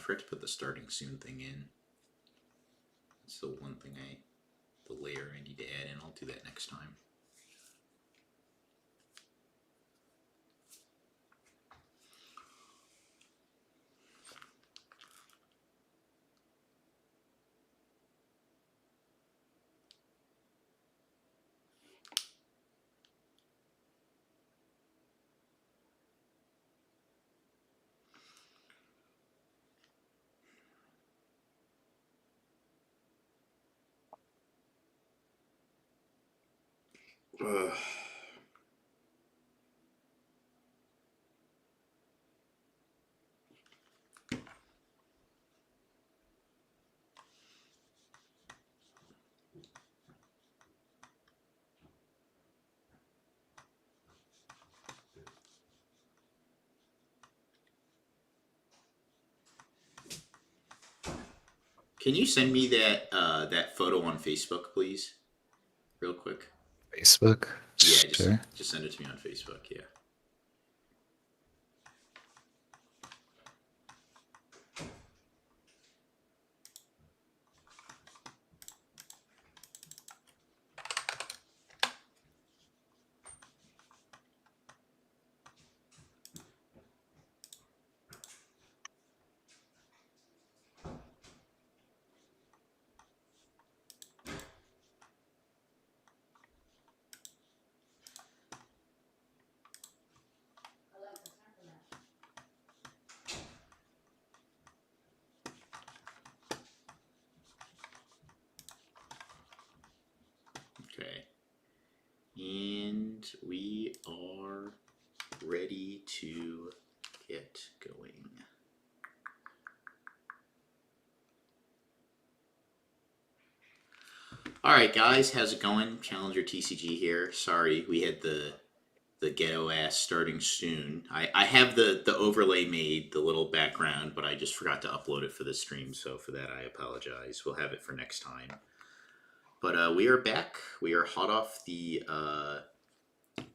forgot to put the starting soon thing in. That's the one thing the layer I need to add in. I'll do that next time. Can you send me that that photo on Facebook, please? Real quick. Facebook? Yeah, Sure. Just send it to me on Facebook, yeah. Okay. And we are ready to get going. Alright guys, how's it going? Challenger TCG here. Sorry, we had the ghetto ass starting soon. I have the overlay made, the little background, but I just forgot to upload it for the stream, so for that I apologize. We'll have it for next time. But we are back. We are hot off the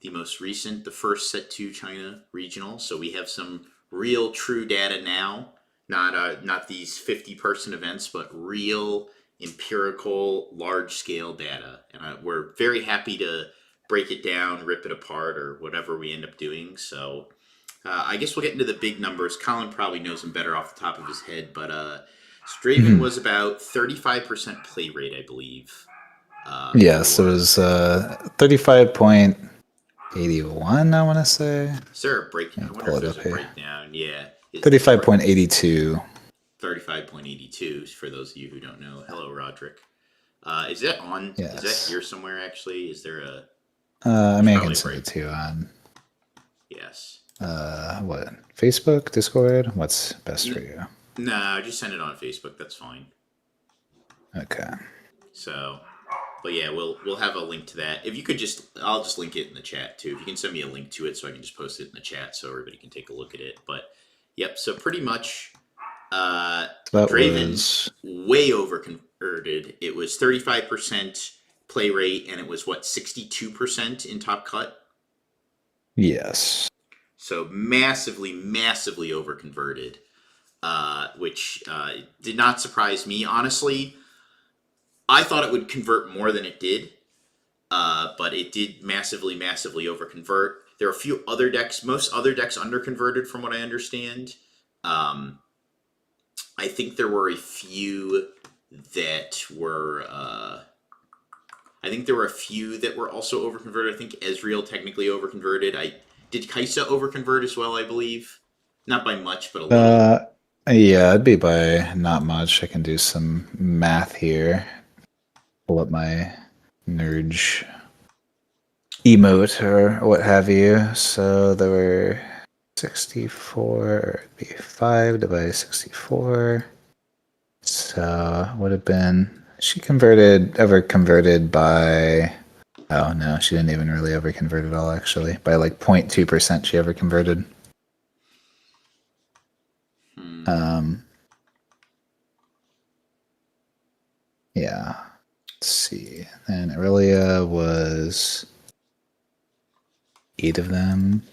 most recent, the first Set 2 China Regional, so we have some real true data now. Not these 50-person events, but real empirical large-scale data. And we're very happy to break it down, rip it apart, or whatever we end up doing. So I guess we'll get into the big numbers. Colin probably knows them better off the top of his head, but Draven was about 35% play rate, I believe. Yes, it was 35.81, I want to say. Is there a breakdown? I wonder if there's a breakdown. Yeah. 35.82. 35.82 for those of you who don't know. Hello, Roderick. Is that on? Yes. Is that here somewhere, actually? Is there a... I mean, I can send it to you on... Yes. What? Facebook? Discord? What's best for you? No, just send it on Facebook. That's fine. Okay. So... But yeah, we'll have a link to that. If you could I'll just link it in the chat too. If you can send me a link to it so I can just post it in the chat so everybody can take a look at it. But yep, so pretty much Draven way over converted. It was 35% play rate and it was what, 62% in top cut? Yes. So massively over converted. Which did not surprise me, honestly. I thought it would convert more than it did, but it did massively over convert. There are a few other decks. Most other decks under converted, from what I understand. I think there were a few that were. I think there were a few that were also over converted. I think Ezreal technically over converted. Did Kai'Sa over convert as well? I believe, not by much, but a little. Yeah, it'd be by not much. I can do some math here. Pull up my Nurge emote or what have you. So there were 64, it'd be 5 divided by 64. So would have been, she over converted by, oh no, she didn't even really over convert at all actually. By like 0.2% she over converted. Yeah. Let's see. And Aurelia was 8 of them.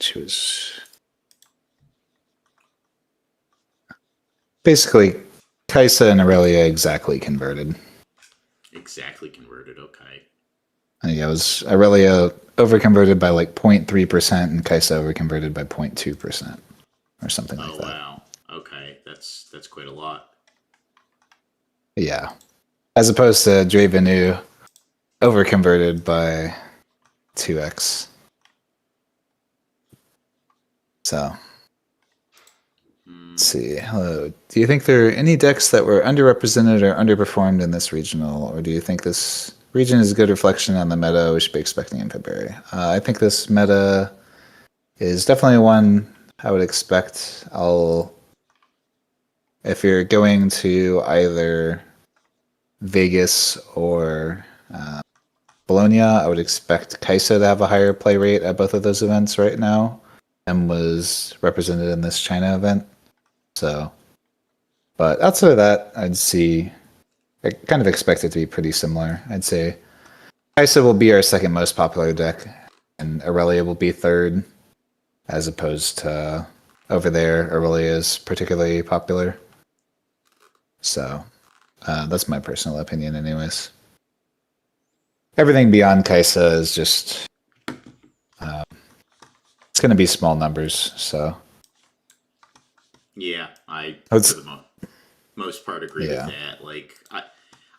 she was basically Kaisa and Aurelia exactly converted. Exactly converted. Okay. Yeah, it was Aurelia overconverted by like 0.3% and Kaisa overconverted by 0.2% or something like that. Oh wow. Okay, that's quite a lot. Yeah. As opposed to Draven who overconverted by 2x. So, let's see. Hello. Do you think there are any decks that were underrepresented or underperformed in this regional, or do you think this region is a good reflection on the meta we should be expecting in February? I think this meta is definitely one I would expect. If you're going to either Vegas or Bologna, I would expect Kaisa to have a higher play rate at both of those events right now and was represented in this China event. So, but outside of that, I kind of expect it to be pretty similar. I'd say Kaisa will be our second most popular deck, and Aurelia will be third, as opposed to over there, Aurelia is particularly popular. So, that's my personal opinion, anyways. Everything beyond Kaisa is just it's going to be small numbers. So Yeah, I for the most part agree with that. Like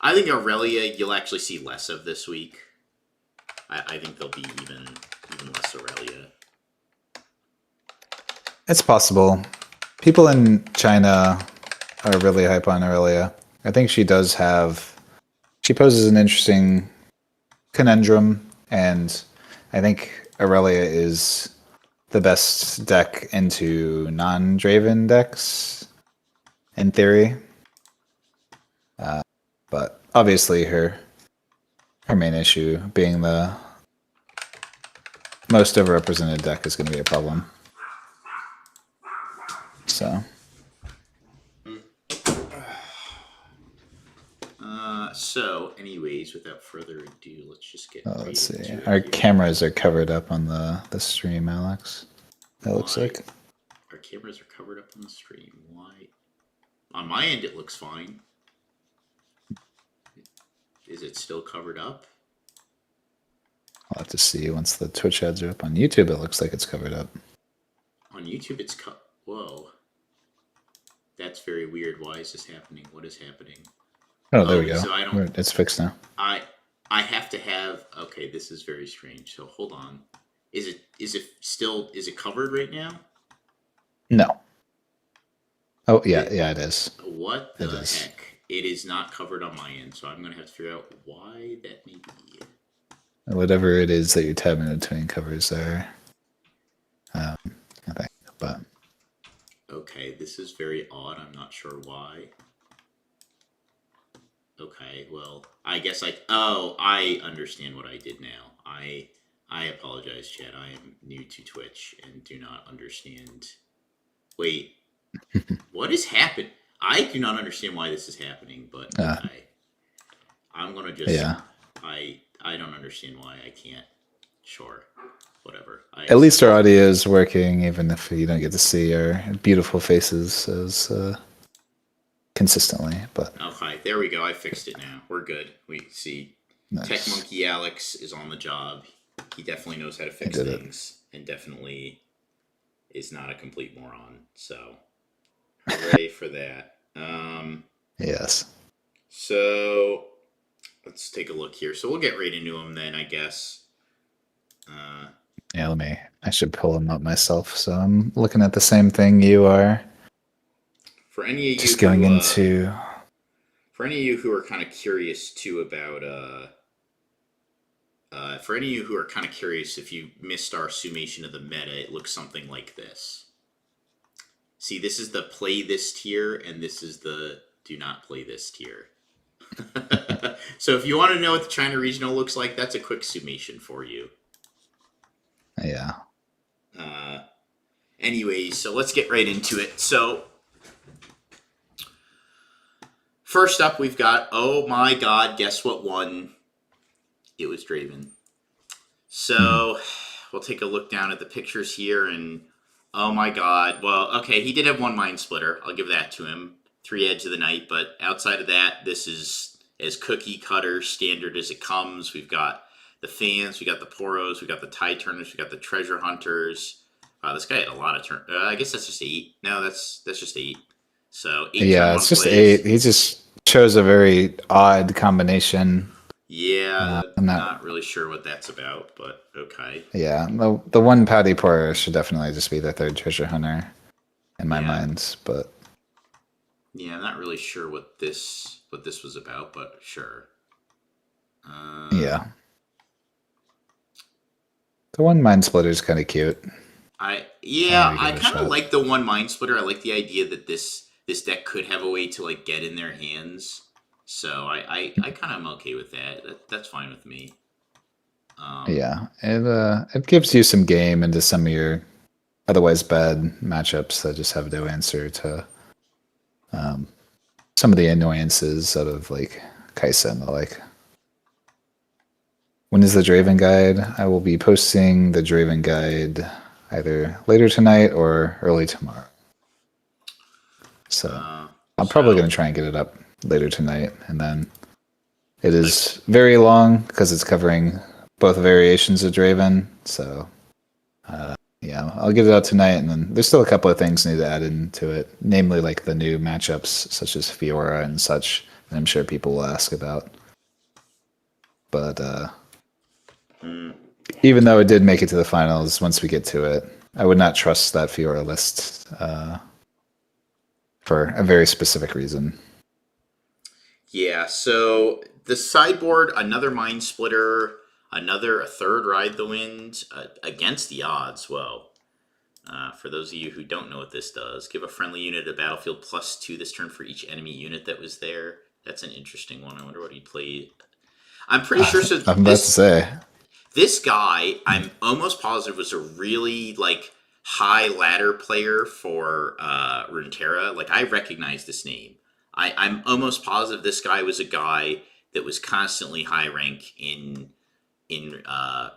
I think Aurelia you'll actually see less of this week. I think there'll be even less Aurelia. It's possible. People in China are really hype on Aurelia. I think she poses an interesting conundrum, and I think Aurelia is the best deck into non-Draven decks, in theory. But obviously her main issue being the most overrepresented deck is going to be a problem. So, anyways, without further ado, let's just get. Let's see. Our cameras are covered up on the stream, Alex. That looks like. Our cameras are covered up on the stream. Why? On my end, it looks fine. Is it still covered up? I'll have to see once the Twitch ads are up. On YouTube, it looks like it's covered up. On YouTube, it's Whoa. That's very weird. Why is this happening? What is happening? Oh, there we go. So It's fixed now. I have to have. Okay, this is very strange. So hold on. Is it covered right now? No. Oh yeah, it is. What the heck? It is not covered on my end, so I'm gonna have to figure out why that may be. Whatever it is that you're tabbing between covers there. I think, but. Okay, this is very odd. I'm not sure why. Okay, well, I guess I understand what I did now. I apologize, Chad. I am new to Twitch and do not understand. Wait, what has happened? I do not understand why this is happening, but okay. I'm gonna just. Yeah. I don't understand why I can't. Sure, whatever. At least our audio is working, even if you don't get to see our beautiful faces as consistently. But okay, there we go. I fixed it now. We're good. We see. Nice. Tech Monkey Alex is on the job. He definitely knows how to fix things, and definitely is not a complete moron. So, hooray for that. Yes. So, let's take a look here. So we'll get right into them then, I guess. Yeah, I should pull them up myself. So I'm looking at the same thing you are. For any of you just going into. For any of you who are kind of curious too about, for any of you who are kind of curious if you missed our summation of the meta, it looks something like this. See, this is the play this tier, and this is the do not play this tier. So if you want to know what the China Regional looks like, that's a quick summation for you. Yeah. Anyways, so let's get right into it. So first up, we've got, oh my god, guess what won? It was Draven. So we'll take a look down at the pictures here, and oh my god. Well, okay, he did have one Mind Splitter. I'll give that to him. 3 Edge of the Night, but outside of that, this is as cookie cutter standard as it comes. We've got the fans, we got the Poros, we got the Tide Turners, we got the Treasure Hunters. This guy had a lot of turn. I guess that's just 8. No, that's just 8. So 8. Yeah, it's just plays. 8. He just chose a very odd combination. Yeah, I'm not really sure what that's about, but okay. Yeah, the one Patty Poro should definitely just be the 3rd Treasure Hunter in my mind, but yeah, I'm not really sure what this was about, but sure. Yeah, the one Mind Splitter is kind of cute. I kind of like the one Mind Splitter. I like the idea that this deck could have a way to like get in their hands. So I kind of am okay with that. That's fine with me. Yeah, it gives you some game into some of your otherwise bad matchups that just have no answer to some of the annoyances out of like Kaiser and the like. When is the Draven guide? I will be posting the Draven guide either later tonight or early tomorrow. So I'm probably going to try and get it up later tonight, and then it is very long because it's covering both variations of Draven. So yeah, I'll get it out tonight, and then there's still a couple of things I need to add into it, namely like the new matchups such as Fiora and such, that I'm sure people will ask about. But even though it did make it to the finals, once we get to it, I would not trust that Fiora list for a very specific reason. Yeah, so the sideboard, another Mind Splitter, a 3rd Ride the Wind, against the odds. Well, for those of you who don't know what this does, give a friendly unit a battlefield +2 this turn for each enemy unit that was there. That's an interesting one. I wonder what he played. I'm pretty sure. So I'm about to say. This guy, I'm almost positive, was a really like high ladder player for Runeterra. Like I recognize this name. I'm almost positive this guy was a guy that was constantly high rank in Runeterra.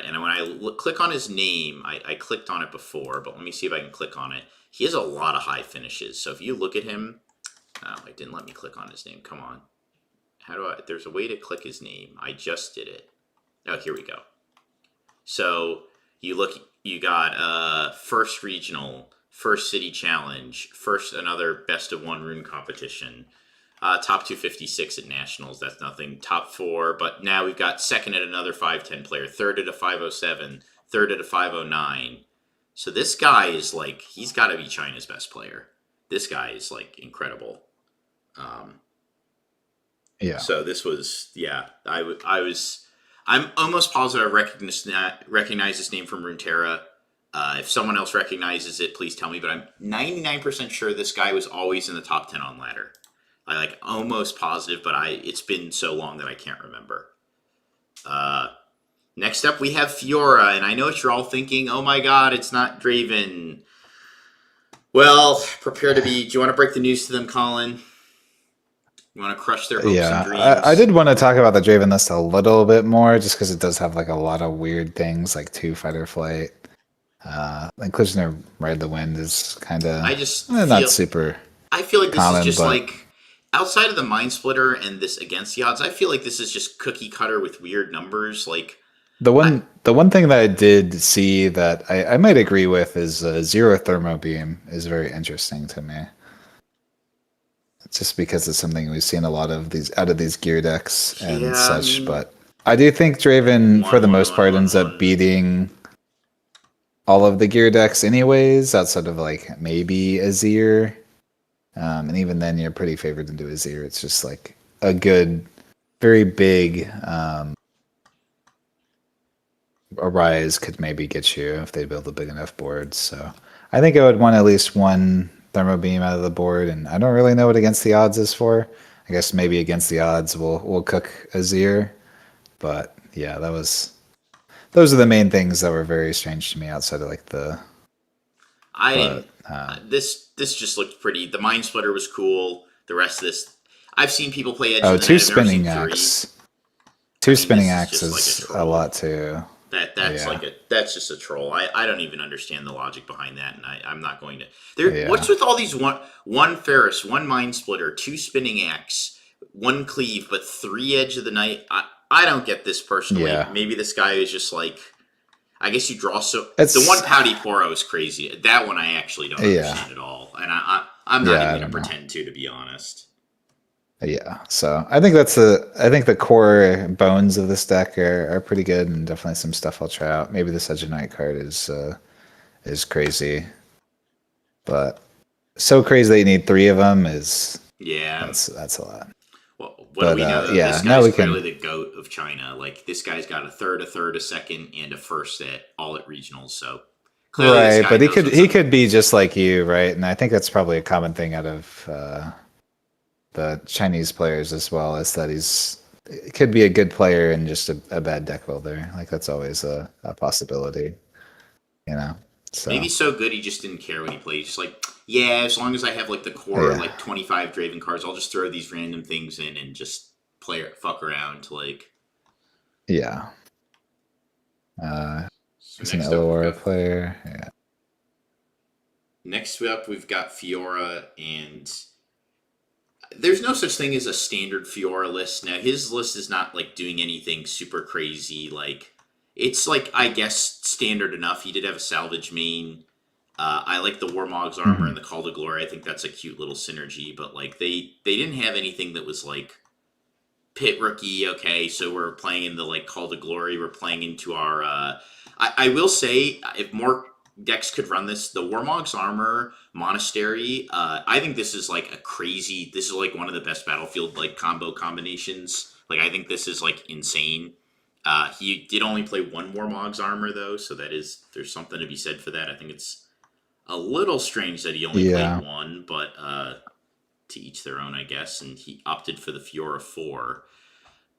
And when I click on his name, I clicked on it before, but let me see if I can click on it. He has a lot of high finishes. So if you look at him, oh, it didn't let me click on his name. Come on. There's a way to click his name. I just did it. Oh, here we go. So you got first regional, first city challenge, first another best of 1 rune competition, top 256 at nationals. That's nothing. Top 4, but now we've got 2nd at another 510 player, 3rd at a 507, 3rd at a 509. So this guy is like, he's got to be China's best player. This guy is like incredible. Yeah. So this was, yeah, I'm almost positive I recognize this name from Runeterra. If someone else recognizes it, please tell me. But I'm 99% sure this guy was always in the top 10 on ladder. I like almost positive, but it's been so long that I can't remember. Next up, we have Fiora, and I know what you're all thinking. Oh my God, it's not Draven. Well, prepare to be. Do you want to break the news to them, Collin? You want to crush their hopes and dreams? I did want to talk about the Draven list a little bit more, just because it does have like a lot of weird things, like 2 Fighter Flight. Inclusion of Ride the Wind is kind of not super. I feel like this common, is just like outside of the Mind Splitter and this against the odds. I feel like this is just cookie cutter with weird numbers. Like the one thing that I did see that I might agree with is Zero Thermo Beam is very interesting to me. Just because it's something we've seen a lot of these out of these gear decks and such, but I do think Draven for the most part ends up beating all of the gear decks anyways, outside of like maybe Azir. And even then you're pretty favored to do Azir. It's just like a good, very big Arise could maybe get you if they build a big enough board. So I think I would want at least 1 Thermo Beam out of the board, and I don't really know what against the odds is for. I guess maybe against the odds we'll cook Azir. But yeah, those are the main things that were very strange to me outside of like the this just looked pretty. The Mind Splitter was cool. The rest of this, I've seen people play Edge. 2 spinning axe. 2 spinning axe is like a lot too. That's Yeah. that's just a troll. I don't even understand the logic behind that, and I'm not going to. Yeah. What's with all these one Ferris, one Mind Splitter, two Spinning Axe, one Cleave, but three Edge of the Night? I don't get this personally. Yeah. Maybe this guy is just like. I guess you draw so the one It's Pouty Poro is crazy. That one I actually don't yeah. understand at all, and I'm not Yeah, I even don't gonna know. pretend to be honest. Yeah. So I think I think the core bones of this deck are pretty good, and definitely some stuff I'll try out. Maybe the Sedge of Night card is crazy. But so crazy that you need three of them is Yeah. that's a lot. Well, what But do we know? Though? yeah, This now guy's we clearly can the goat of China. Like this guy's got a third, a second, and a first at all at regionals. So clearly, this right, guy but knows what's he up. could be just like you, right? And I think that's probably a common thing out of the Chinese players as well, is that he could be a good player and just a bad deck builder. Like that's always a possibility, you know. Maybe So so good he just didn't care when he played. He's just like, yeah, as long as I have like the core yeah, like 25 Draven cards, I'll just throw these random things in and just fuck around. Like yeah. so. He's an Next up, we've LOR got player. Yeah. Fiora, and there's no such thing as a standard Fiora list. Now his list is not like doing anything super crazy. Like it's like I guess standard enough. He did have a salvage main. I like the Warmog's armor Mhm. and the Call to Glory. I think that's a cute little synergy. But like they didn't have anything that was like pit rookie. Okay, so we're playing in the like Call to Glory. We're playing into our. I will say if more decks could run this, the Warmog's armor monastery. I think this is like a crazy. This is like one of the best battlefield like combo combinations. Like I think this is like insane. He did only play one Warmog's armor though, so there's something to be said for that. I think it's a little strange that he only played Yeah. one, but to each their own, I guess. And he opted for the Fiora 4.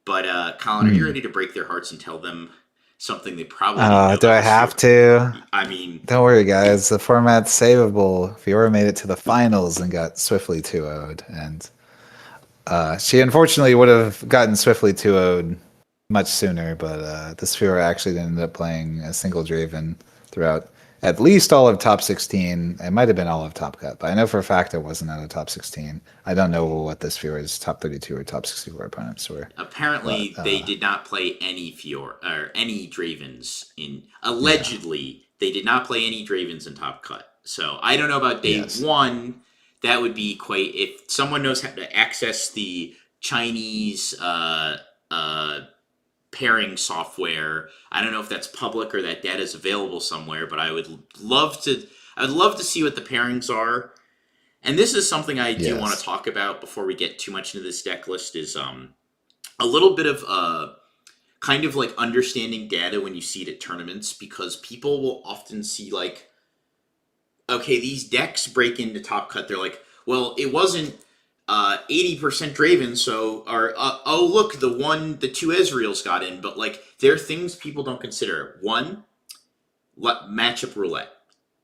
But Colin, are you Hmm. ready to break their hearts and tell them something they probably didn't know Do about I this have Fiora? to? I mean, Don't worry, guys. The format's savable. Fiora made it to the finals and got swiftly 2-0'd. And she unfortunately would have gotten swiftly 2-0'd much sooner, but this Fiora actually ended up playing a single Draven throughout at least all of top 16. It might have been all of Top Cut, but I know for a fact it wasn't out of top 16. I don't know what this Fiora's top 32 or top 64 opponents were. But apparently they did not play any Fiora or any Dravens in. yeah, Allegedly, they did not play any Dravens in Top Cut. So I don't know about day yes. one. That would be quite. If someone knows how to access the Chinese pairing software. I don't know if that's public or that data is available somewhere, but I would love to see what the pairings are. And this is something I do want to Yes. talk about before we get too much into this deck list is a little bit of kind of like understanding data when you see it at tournaments, because people will often see like, okay, these decks break into Top Cut. They're like, well, it wasn't 80% Draven, so or oh look, the two Ezreals got in, but like there are things people don't consider. One, matchup roulette.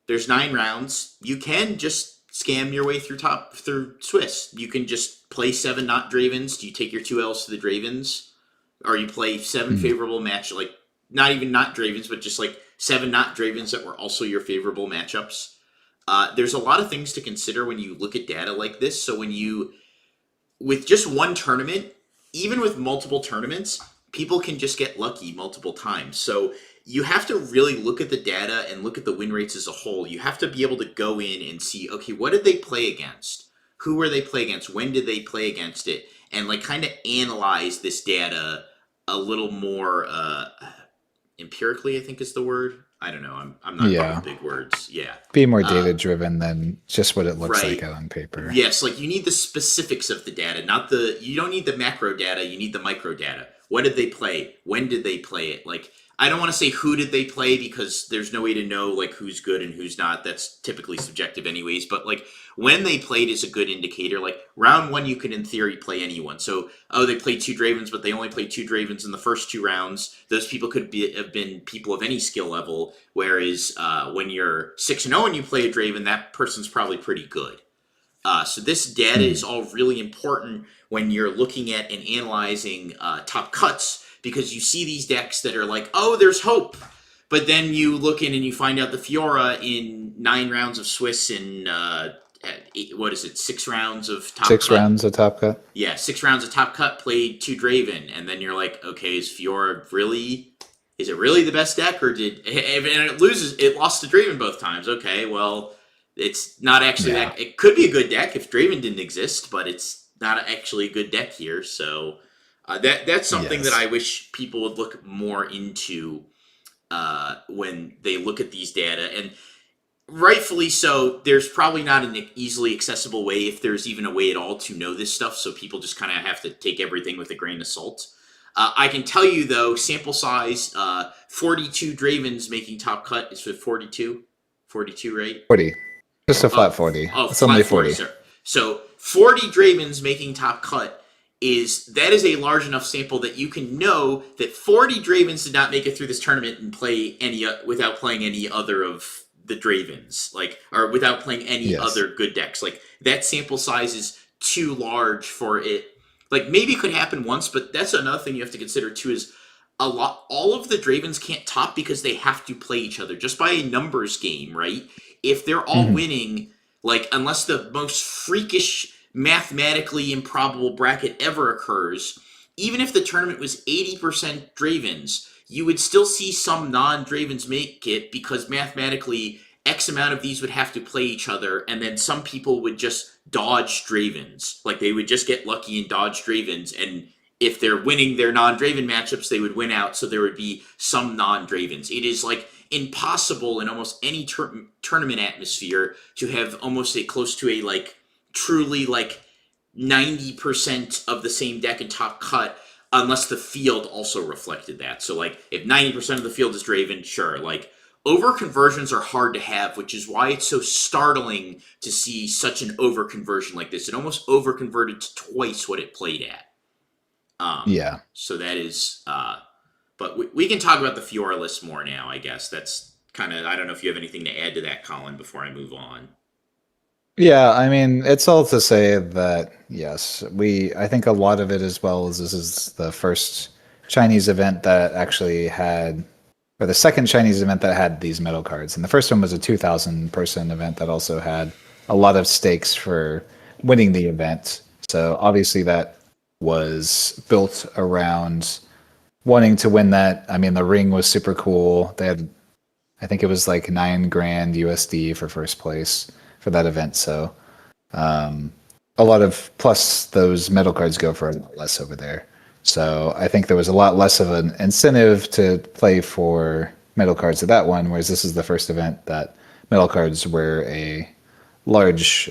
There's 9 rounds. You can just scam your way through Swiss. You can just play 7 not Dravens. Do you take your 2 Ls to the Dravens, or you play 7 Hmm. favorable match like not even not Dravens, but just like 7 not Dravens that were also your favorable matchups. There's a lot of things to consider when you look at data like this. So with just one tournament, even with multiple tournaments, people can just get lucky multiple times. So you have to really look at the data and look at the win rates as a whole. You have to be able to go in and see, okay, what did they play against? Who were they play against? When did they play against it? And like kind of analyze this data a little more empirically, I think is the word. I don't know. I'm not good Yeah. with big words. Yeah. Be more data driven than just what it looks Right. like out on paper. Yes, like you need the specifics of the data, you don't need the macro data, you need the micro data. What did they play? When did they play it? Like I don't want to say who did they play because there's no way to know like who's good and who's not. That's typically subjective anyways, but like when they played is a good indicator. Like round 1 you can in theory play anyone. So they played 2 Dravens, but they only played 2 Dravens in the first 2 rounds. Those people have been people of any skill level, whereas when you're 6-0 and you play a Draven, that person's probably pretty good. So this data is all really important when you're looking at and analyzing top cuts, because you see these decks that are like, oh, there's hope. But then you look in and you find out the Fiora in 9 rounds of Swiss and what is it, 6 rounds of Top Cut? 6 rounds of Top Cut. Yeah, 6 rounds of Top Cut, played 2 Draven, and then you're like, okay, is Fiora really? Is it really the best deck, or did and it loses? It lost to Draven both times. Okay, well, it's not actually that. It could be a good deck if Draven didn't exist, but it's not actually a good deck here. So that's something that I wish people would look more into when they look at these data, and rightfully so. There's probably not an easily accessible way, if there's even a way at all, to know this stuff. So people just kind of have to take everything with a grain of salt. I can tell you, though, sample size, 42 Dravens making Top Cut. Is it 42? 42, right? 40. Just a flat 40. Oh, it's only 40. So 40 Dravens making Top Cut is a large enough sample that you can know that 40 Dravens did not make it through this tournament and play any without playing any other of the Dravens, or without playing any other good decks. Like, that sample size is too large for it. Like, maybe it could happen once, but that's another thing you have to consider too, is all of the Dravens can't top because they have to play each other just by a numbers game, right? If they're all winning, like, unless the most freakish, mathematically improbable bracket ever occurs, even if the tournament was 80% Dravens, you would still see some non-Dravens make it, because mathematically X amount of these would have to play each other, and then some people would just dodge Dravens. Like, they would just get lucky and dodge Dravens, and if they're winning their non-Draven matchups, they would win out, so there would be some non-Dravens. It is, like, impossible in almost any tournament atmosphere to have almost close to a, like, truly, like, 90% of the same deck in Top Cut, unless the field also reflected that. So, like, if 90% of the field is Draven, sure, like, over-conversions are hard to have, which is why it's so startling to see such an over-conversion like this. It almost over-converted to twice what it played at. So that is... but we can talk about the Fiora list more now, I guess. That's kind of... I don't know if you have anything to add to that, Colin, before I move on. Yeah, I mean, it's all to say that, yes, I think a lot of it, as well, is this is the first Chinese event that actually had... or the second Chinese event that had these medal cards. And the first one was a 2,000-person event that also had a lot of stakes for winning the event. So obviously that was built around wanting to win that. I mean, the ring was super cool. They had, I think it was like $9 grand USD for first place for that event. So a lot of, plus those medal cards go for a lot less over there. So I think there was a lot less of an incentive to play for medal cards at that one, whereas this is the first event that medal cards were a large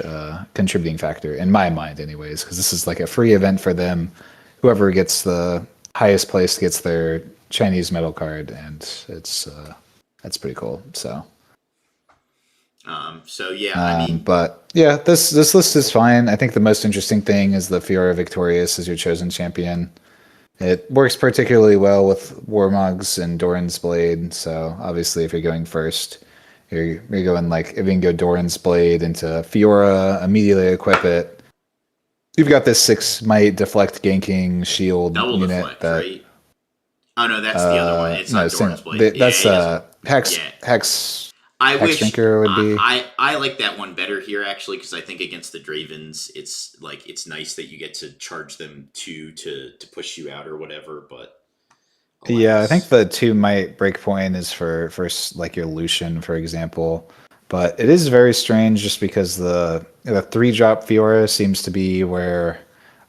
contributing factor, in my mind anyways, because this is like a free event for them. Whoever gets the highest place gets their Chinese medal card, and that's pretty cool. So I mean, but yeah, this list is fine. I think the most interesting thing is the Fiora Victorious as your chosen champion. It works particularly well with Warmogs and Doran's Blade. So obviously, if you're going first, you're going, like, if you can go Doran's Blade into Fiora, immediately equip it. You've got this 6 might deflect ganking shield double unit deflect, that. right? Oh no, that's the other one. It's not Doran's Blade. That's Hex. I wish Drinker would be. I like that one better here, actually, because I think against the Dravens, it's nice that you get to charge them to push you out or whatever. But yeah, I think the 2 might breakpoint is for like your Lucian, for example. But it is very strange, just because the 3-drop Fiora seems to be where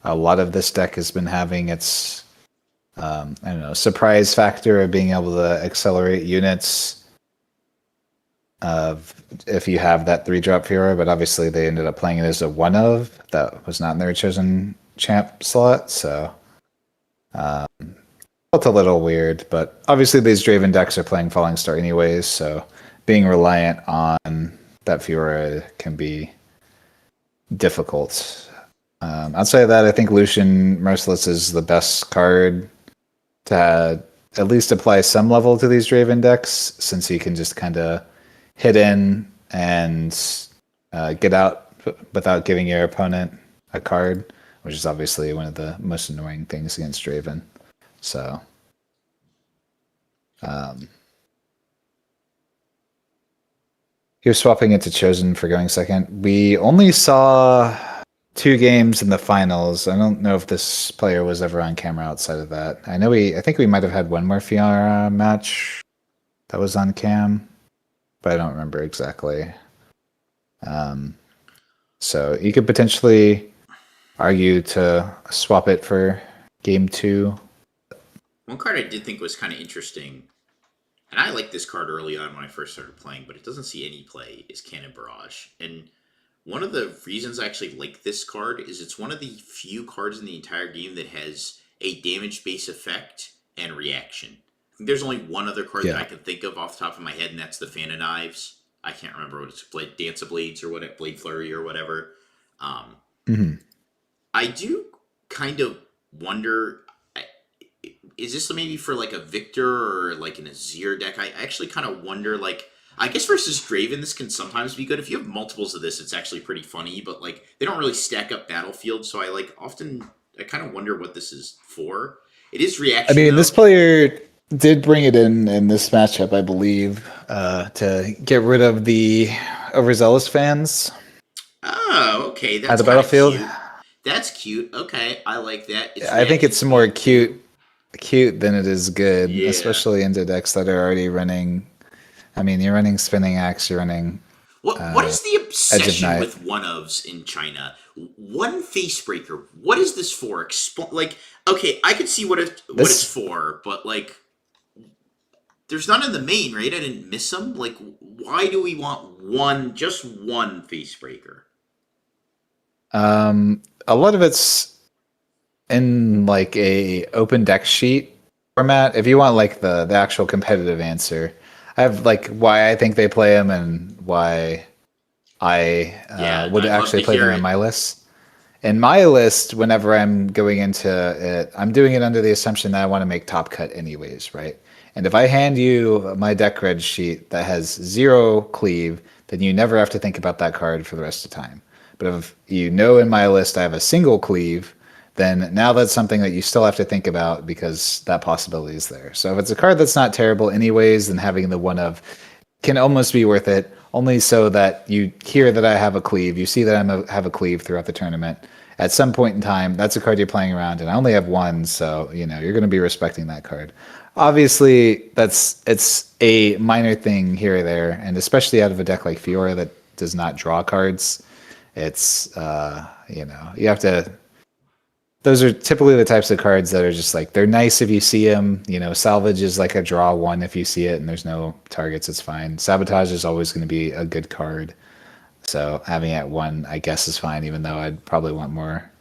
a lot of this deck has been having its I don't know, surprise factor of being able to accelerate units if you have that 3-drop Fiora, but obviously they ended up playing it as a 1-of that was not in their chosen champ slot, so felt a little weird. But obviously these Draven decks are playing Falling Star anyways, so being reliant on that Fiora can be difficult. Outside of that, I think Lucian Merciless is the best card to at least apply some level to these Draven decks, since he can just kind of hit in and get out without giving your opponent a card, which is obviously one of the most annoying things against Draven. So Um, You're swapping into Chosen for going second. We only saw 2 games in the finals. I don't know if this player was ever on camera outside of that. I think we might have had one more Fiora match that was on cam, but I don't remember exactly. So you could potentially argue to swap it for game 2. One card I did think was kind of interesting, and I liked this card early on when I first started playing, but it doesn't see any play, is Cannon Barrage. And one of the reasons I actually like this card is it's one of the few cards in the entire game that has a damage base effect and reaction. I think there's only one other card that I can think of off the top of my head, and that's the Fan of Knives. I can't remember what it's, Dance of Blades or what, Blade Flurry or whatever. I do kind of wonder, is this maybe for like a Victor or like an Azir deck? I actually kind of wonder, like, I guess versus Draven, this can sometimes be good. If you have multiples of this, it's actually pretty funny, but like they don't really stack up Battlefield, so I kind of wonder what this is for. It is reaction. I mean, though. This player did bring it in this matchup, I believe, to get rid of the overzealous fans. Oh, okay. That's at the Battlefield. Cute. That's cute. Okay, I like that. I think it's more cute than it is good, especially into decks that are already running. I mean, you're running Spinning Axe, you're running. What is the obsession with one-ofs in China? One Facebreaker. What is this for? Okay, I could see what it's for, but like, there's none in the main, right? I didn't miss them. Like, why do we want just one Facebreaker? A lot of it's in like a open deck sheet format. If you want like the actual competitive answer, I have like why I think they play them and why I would actually play them in my list. In my list, whenever I'm going into it, I'm doing it under the assumption that I want to make top cut anyways, right? And if I hand you my deck red sheet that has 0 cleave, then you never have to think about that card for the rest of the time. But if you know in my list I have a single cleave, then now that's something that you still have to think about because that possibility is there. So if it's a card that's not terrible anyways, then having the one of can almost be worth it, only so that you hear that I have a cleave, you see that I have a cleave throughout the tournament. At some point in time, that's a card you're playing around, and I only have one, so you're going to be respecting that card. Obviously, it's a minor thing here or there, and especially out of a deck like Fiora that does not draw cards, it's you have to. Those are typically the types of cards that are just like, they're nice if you see them. Salvage is like a draw 1 if you see it and there's no targets, it's fine. Sabotage is always going to be a good card. So having it 1, I guess, is fine, even though I'd probably want more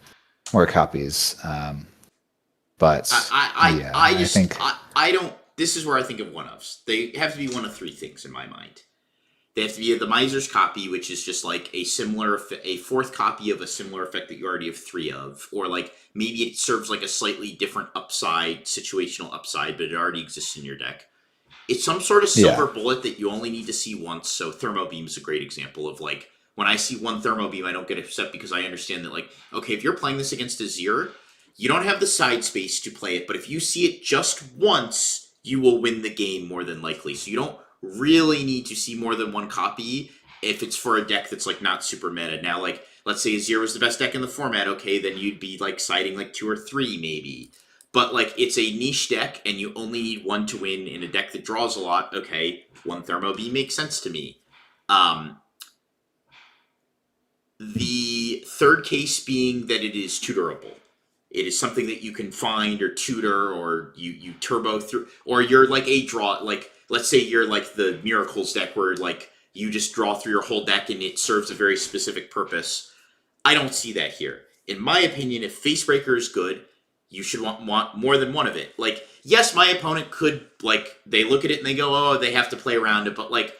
copies. But I think I don't. This is where I think of one-ofs. They have to be one of 3 things in my mind. They have to be the Miser's copy, which is just like a 4th copy of a similar effect that you already have 3 of, or like maybe it serves like a slightly different upside, situational upside, but it already exists in your deck. It's some sort of silver bullet that you only need to see once. So Thermo Beam is a great example of like, when I see one Thermo Beam, I don't get upset because I understand that, like, okay, if you're playing this against Azir, you don't have the side space to play it, but if you see it just once, you will win the game more than likely. So you don't really need to see more than 1 copy if it's for a deck that's like not super meta. Now, like, let's say Azir was the best deck in the format, okay, then you'd be like citing like 2 or 3 maybe. But like, it's a niche deck and you only need 1 to win in a deck that draws a lot, okay, 1 Thermo Beam makes sense to me. The third case being that it is tutorable. It is something that you can find or tutor, or you turbo through, or you're like a draw, like, let's say you're like the Miracles deck where like you just draw through your whole deck and it serves a very specific purpose. I don't see that here. In my opinion, if Facebreaker is good, you should want more than 1 of it. Like, yes, my opponent could, like, they look at it and they go, oh, they have to play around it, but like,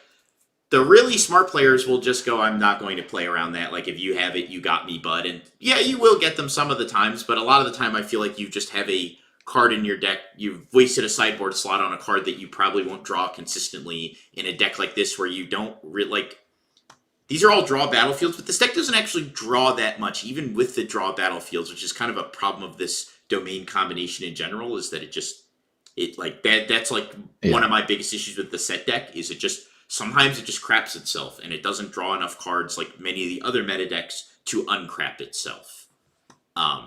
the really smart players will just go, I'm not going to play around that. Like, if you have it, you got me, bud. And yeah, you will get them some of the times, but a lot of the time I feel like you just have a card in your deck. You've wasted a sideboard slot on a card that you probably won't draw consistently in a deck like this where you don't like... These are all draw battlefields, but this deck doesn't actually draw that much, even with the draw battlefields, which is kind of a problem of this domain combination in general, is that it just... It like that's like one of my biggest issues with the set deck is sometimes it just craps itself and it doesn't draw enough cards like many of the other meta decks to uncrap itself.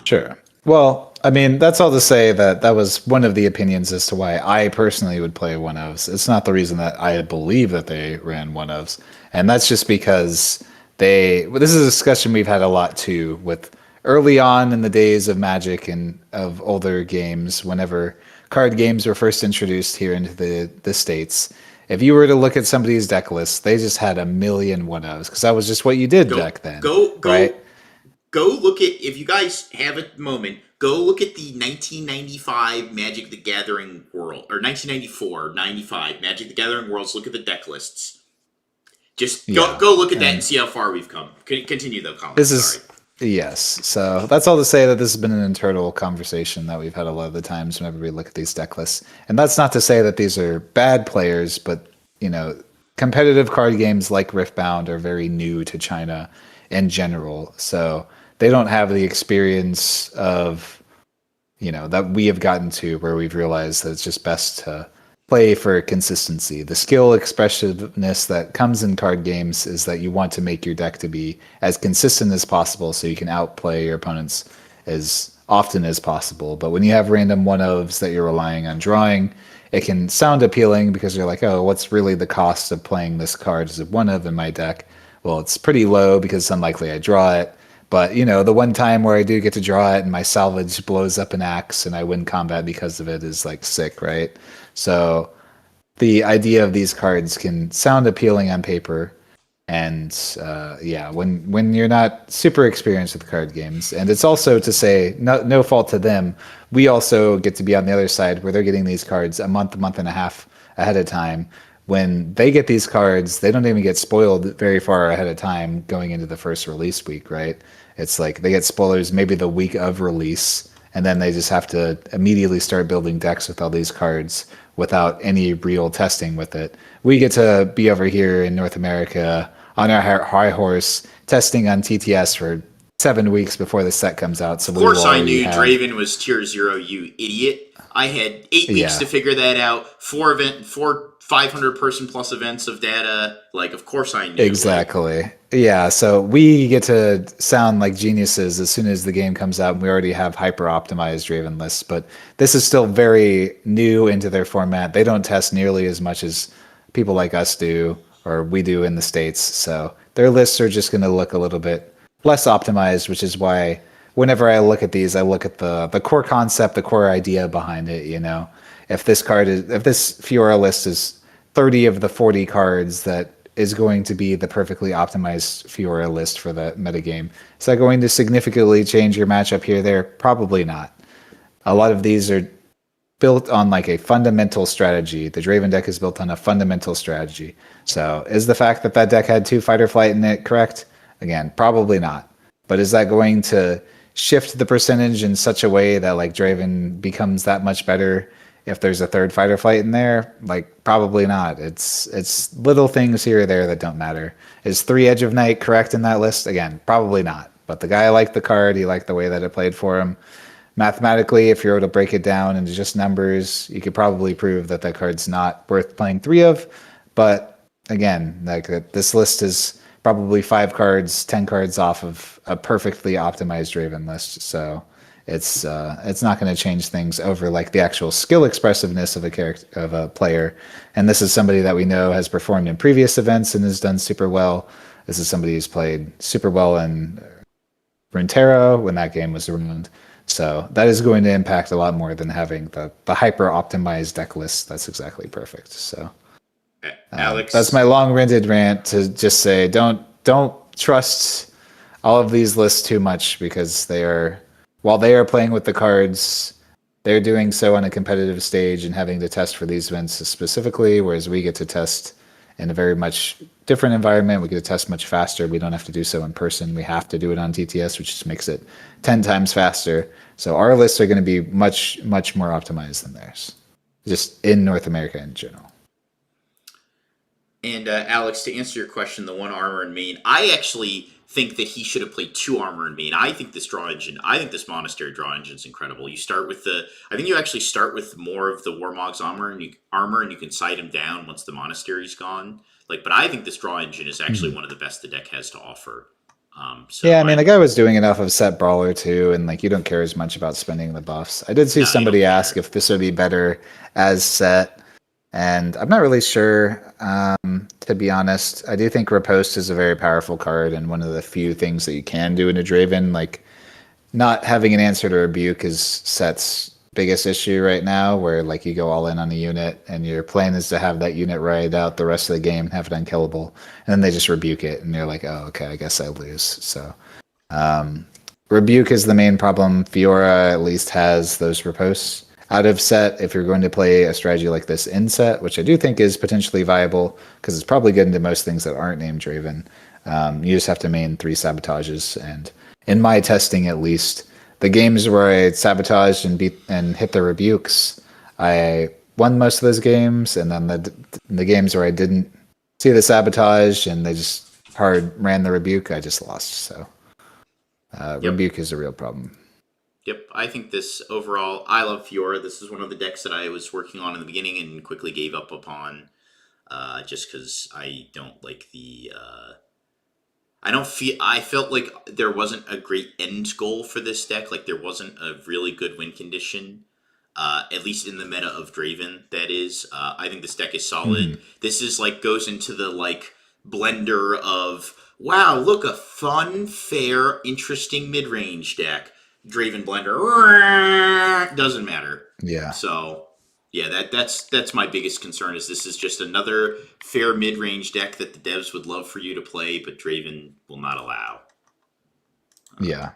Sure. Well, I mean, that's all to say that that was one of the opinions as to why I personally would play one ofs. It's not the reason that I believe that they ran one ofs, and that's just because this is a discussion we've had a lot too with early on in the days of Magic and of older games. Whenever card games were first introduced here into the States, if you were to look at somebody's deck list, they just had a million one ofs because that was just what you did back then. Right? Go look at, if you guys have a moment, go look at the 1995 Magic the Gathering World, or 1994-95 Magic the Gathering Worlds. Look at the deck lists. Just go look at that and see how far we've come. Continue though, Collin. Yes. So that's all to say that this has been an internal conversation that we've had a lot of the times whenever we look at these deck lists. And that's not to say that these are bad players, but, you know, competitive card games like Riftbound are very new to China in general. So they don't have the experience of, you know, that we have gotten to where we've realized that it's just best to play for consistency. The skill expressiveness that comes in card games is that you want to make your deck to be as consistent as possible so you can outplay your opponents as often as possible. But when you have random one-ofs that you're relying on drawing, it can sound appealing because you're like, oh, what's really the cost of playing this card as a one-of in my deck? Well, it's pretty low because it's unlikely I draw it. But, you know, the one time where I do get to draw it and my salvage blows up an axe and I win combat because of it is like sick, right? So the idea of these cards can sound appealing on paper. And when you're not super experienced with card games, and it's also to say, no fault to them, we also get to be on the other side where they're getting these cards a month and a half ahead of time. When they get these cards, they don't even get spoiled very far ahead of time going into the first release week, right? It's like they get spoilers maybe the week of release, and then they just have to immediately start building decks with all these cards without any real testing with it. We get to be over here in North America on our high horse testing on TTS for 7 weeks before the set comes out. So of course I knew Draven was tier 0, you idiot. I had 8 weeks to figure that out. 4 500 person plus events of data. Like, of course I knew. Exactly. Yeah. So we get to sound like geniuses as soon as the game comes out. And we already have hyper optimized Draven lists, but this is still very new into their format. They don't test nearly as much as people like us do, or we do in the States. So their lists are just going to look a little bit less optimized, which is why whenever I look at these, I look at the core concept, the core idea behind it. You know, if this Fiora list is 30 of the 40 cards that is going to be the perfectly optimized Fiora list for the metagame, is that going to significantly change your matchup here? There, probably not. A lot of these are built on like a fundamental strategy. The Draven deck is built on a fundamental strategy. So is the fact that that deck had 2 fighter flight in it correct? Again, probably not. But is that going to shift the percentage in such a way that like Draven becomes that much better if there's a 3rd fighter flight in there? Like, probably not. It's little things here or there that don't matter. Is 3 Edge of Night correct in that list? Again, probably not. But the guy liked the card. He liked the way that it played for him. Mathematically, if you're able to break it down into just numbers, you could probably prove that that card's not worth playing 3 of. But again, like this list is probably 5 cards, 10 cards off of a perfectly optimized Draven list. So it's not going to change things over like the actual skill expressiveness of a player. And this is somebody that we know has performed in previous events and has done super well. This is somebody who's played super well in Runeterra when that game was around. So that is going to impact a lot more than having the hyper optimized deck list that's exactly perfect. So Alex, that's my long-winded rant to just say don't trust all of these lists too much, because while they are playing with the cards, they're doing so on a competitive stage and having to test for these events specifically, whereas we get to test in a very much different environment. We get to test much faster. We don't have to do so in person. We have to do it on TTS, which just makes it 10 times faster. So our lists are going to be much, much more optimized than theirs, just in North America in general. And Alex, to answer your question, the 1 armor in main, I actually think that he should have played 2 armor in main. I think this monastery draw engine is incredible. You start with I think you actually start with more of the Warmog's armor, and you can side him down once the monastery's gone. But I think this draw engine is actually one of the best the deck has to offer. Yeah, I mean, the guy was doing enough of set brawler too, and you don't care as much about spending the buffs. I did see somebody ask if this would be better as set, and I'm not really sure. To be honest, I do think Riposte is a very powerful card, and one of the few things that you can do in a Draven. Not having an answer to Rebuke is set's biggest issue right now, where you go all in on a unit, and your plan is to have that unit ride out the rest of the game, have it unkillable, and then they just Rebuke it, and you're like, oh, okay, I guess I lose. So Rebuke is the main problem. Fiora at least has those Ripostes out of set if you're going to play a strategy like this in set, which I do think is potentially viable, because it's probably good into most things that aren't named Draven. You just have to main 3 sabotages, and in my testing at least, the games where I sabotaged and hit the rebukes, I won most of those games, and then the games where I didn't see the sabotage and they just hard ran the rebuke, I just lost. So rebuke is a real problem. Yep, I think this overall, I love Fiora. This is one of the decks that I was working on in the beginning and quickly gave up upon, just because I don't like the. I felt like there wasn't a great end goal for this deck. There wasn't a really good win condition, at least in the meta of Draven. That is, I think this deck is solid. This is goes into the blender of, wow, look, a fun, fair, interesting mid range deck. Draven blender doesn't matter. Yeah. So yeah, that's my biggest concern. Is this is just another fair mid range deck that the devs would love for you to play, but Draven will not allow. Yeah.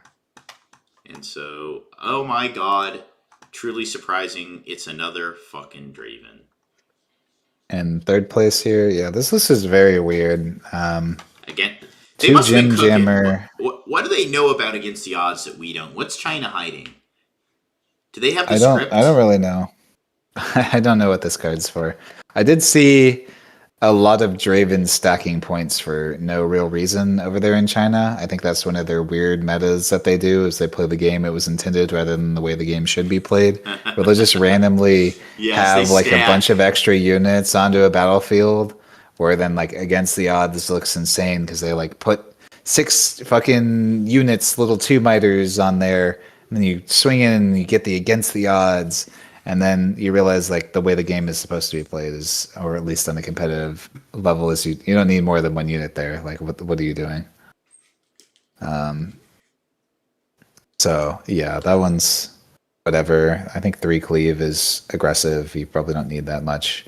And so, oh my god, truly surprising! It's another fucking Draven. And third place here, yeah. This list is very weird. Again. They must Gym be cooking. Jammer. What do they know about Against the Odds that we don't? What's China hiding? Do they have the script? I don't really know. I don't know what this card's for. I did see a lot of Draven stacking points for no real reason over there in China. I think that's one of their weird metas that they do, is they play the game it was intended rather than the way the game should be played. Where they'll just randomly have a bunch of extra units onto a battlefield, where then Against the Odds, this looks insane because they put 6 fucking units, little 2-miters on there, and then you swing in and you get the Against the Odds, and then you realize the way the game is supposed to be played is, or at least on a competitive level, is you don't need more than 1 unit there. What are you doing? So yeah, that one's whatever. I think 3 cleave is aggressive. You probably don't need that much.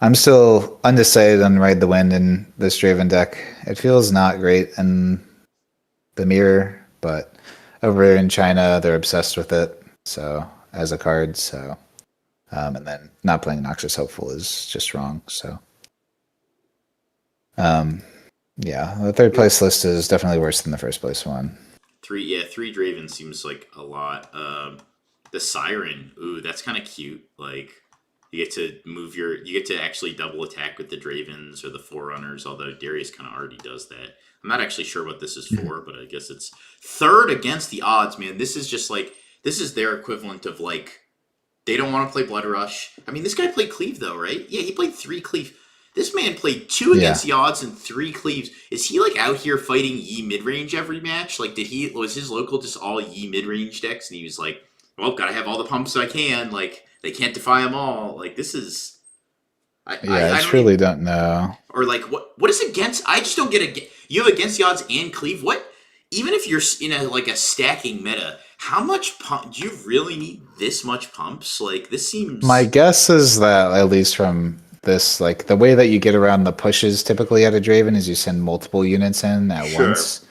I'm still undecided on Ride the Wind in this Draven deck. It feels not great in the mirror, but over in China, they're obsessed with it. So as a card, and then not playing Noxious Hopeful is just wrong. So, yeah, the third place list is definitely worse than the first place one. 3 Draven seems like a lot. The Siren, ooh, that's kind of cute. You get to actually double attack with the Dravens or the Forerunners, although Darius kind of already does that. I'm not actually sure what this is for, but I guess it's third Against the Odds, man. This is just this is their equivalent of they don't want to play Blood Rush. I mean, this guy played Cleave though, right? Yeah, he played 3 Cleave. This man played 2 Against the Odds and 3 Cleaves. Is he out here fighting Yi mid-range every match? Was his local just all Yi mid-range decks? And he was well, gotta have all the pumps I can. They can't defy them all. This is... I truly don't know. Or what is against... I just don't get you have Against the Odds and Cleave. What? Even if you're in a stacking meta, how much pump... Do you really need this much pumps? This seems... My guess is that, at least from this, the way that you get around the pushes typically out of Draven is you send multiple units in at once.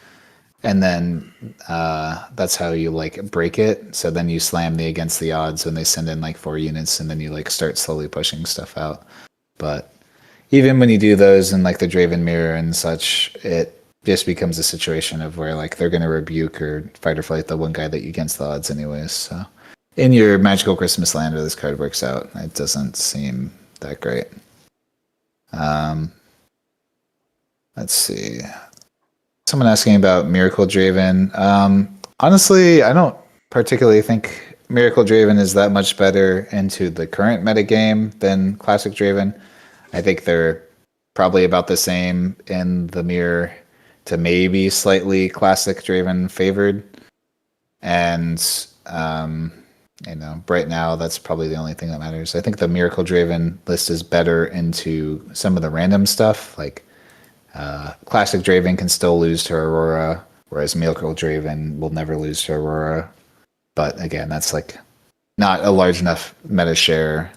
And then that's how you break it. So then you slam the Against the Odds when they send in 4 units, and then you start slowly pushing stuff out. But even when you do those in the Draven mirror and such, it just becomes a situation of where they're going to rebuke or fight or flight the one guy that you Against the Odds anyways. So in your Magical Christmas Land where this card works out, it doesn't seem that great. Let's see. Someone asking about Miracle Draven. Honestly, I don't particularly think Miracle Draven is that much better into the current metagame than Classic Draven. I think they're probably about the same in the mirror to maybe slightly Classic Draven favored. And right now that's probably the only thing that matters. I think the Miracle Draven list is better into some of the random stuff, like Classic Draven can still lose to Aurora, whereas Miracle Draven will never lose to Aurora. But again, that's like not a large enough meta share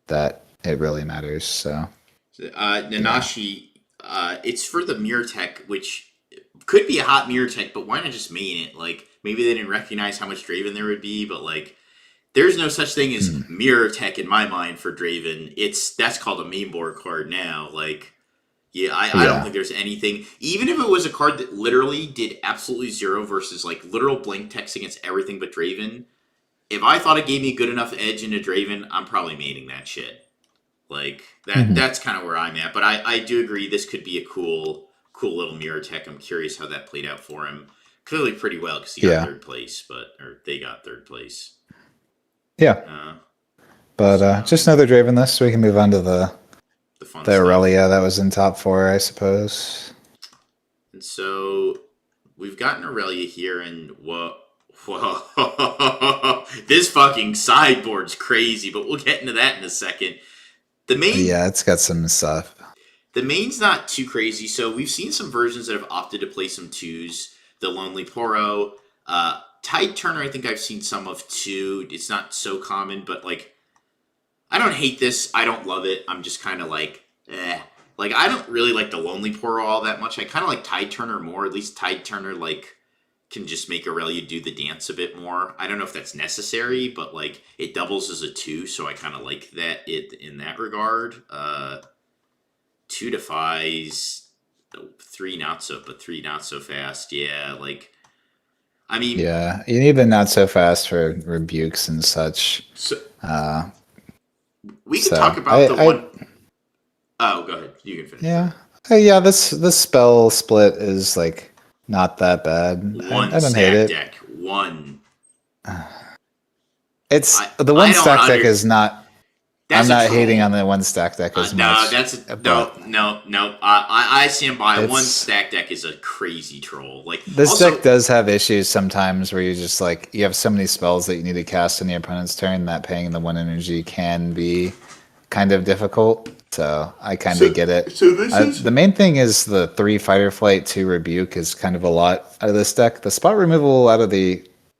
that it really matters. So Nanashi, it's for the mirror tech, which could be a hot mirror tech, but why not just main it? Like, maybe they didn't recognize how much Draven there would be, but like, there's no such thing as mirror tech in my mind for Draven. That's called a main board card now. Like, I don't think there's anything. Even if it was a card that literally did absolutely zero versus like literal blank text against everything but Draven, if I thought it gave me a good enough edge into Draven, I'm probably maining that shit. Like that's kind of where I'm at. But I do agree this could be a cool little mirror tech. I'm curious how that played out for him. Clearly pretty well because he got third place, or they got third place. Yeah. But just another Draven list, so we can move on to the Aurelia that was in top 4, I suppose. And so we've gotten Aurelia here, and whoa, this fucking sideboard's crazy, but we'll get into that in a second. The main, it's got some stuff. The main's not too crazy, so we've seen some versions that have opted to play some 2s. The Lonely Poro, Tide Turner, I think I've seen some of too. It's not so common, but like, I don't hate this. I don't love it. I'm just kind of like, eh. Like, I don't really like the Lonely Poro all that much. I kind of like Tide Turner more. At least Tide Turner, like, can just make Aurelia do the dance a bit more. I don't know if that's necessary, but, like, it doubles as a 2, so I kind of like that in that regard. 2 defies, 3 not so, but 3 not so fast. Yeah, like, I mean... Yeah, you need the not so fast for rebukes and such. So, we can talk about the one... Oh, go ahead. You can finish. Yeah, this spell split is like not that bad. I don't hate it. Deck. One. It's the one stack deck is not. I'm not hating on the one stack deck as much. No. I stand by one stack deck is a crazy troll. Like this deck does have issues sometimes where you just like you have so many spells that you need to cast on your opponent's turn that paying the 1 energy can be kind of difficult. So I kind of get it. So this the main thing is the 3 fight or flight, 2 rebuke is kind of a lot out of this deck. The spot removal out of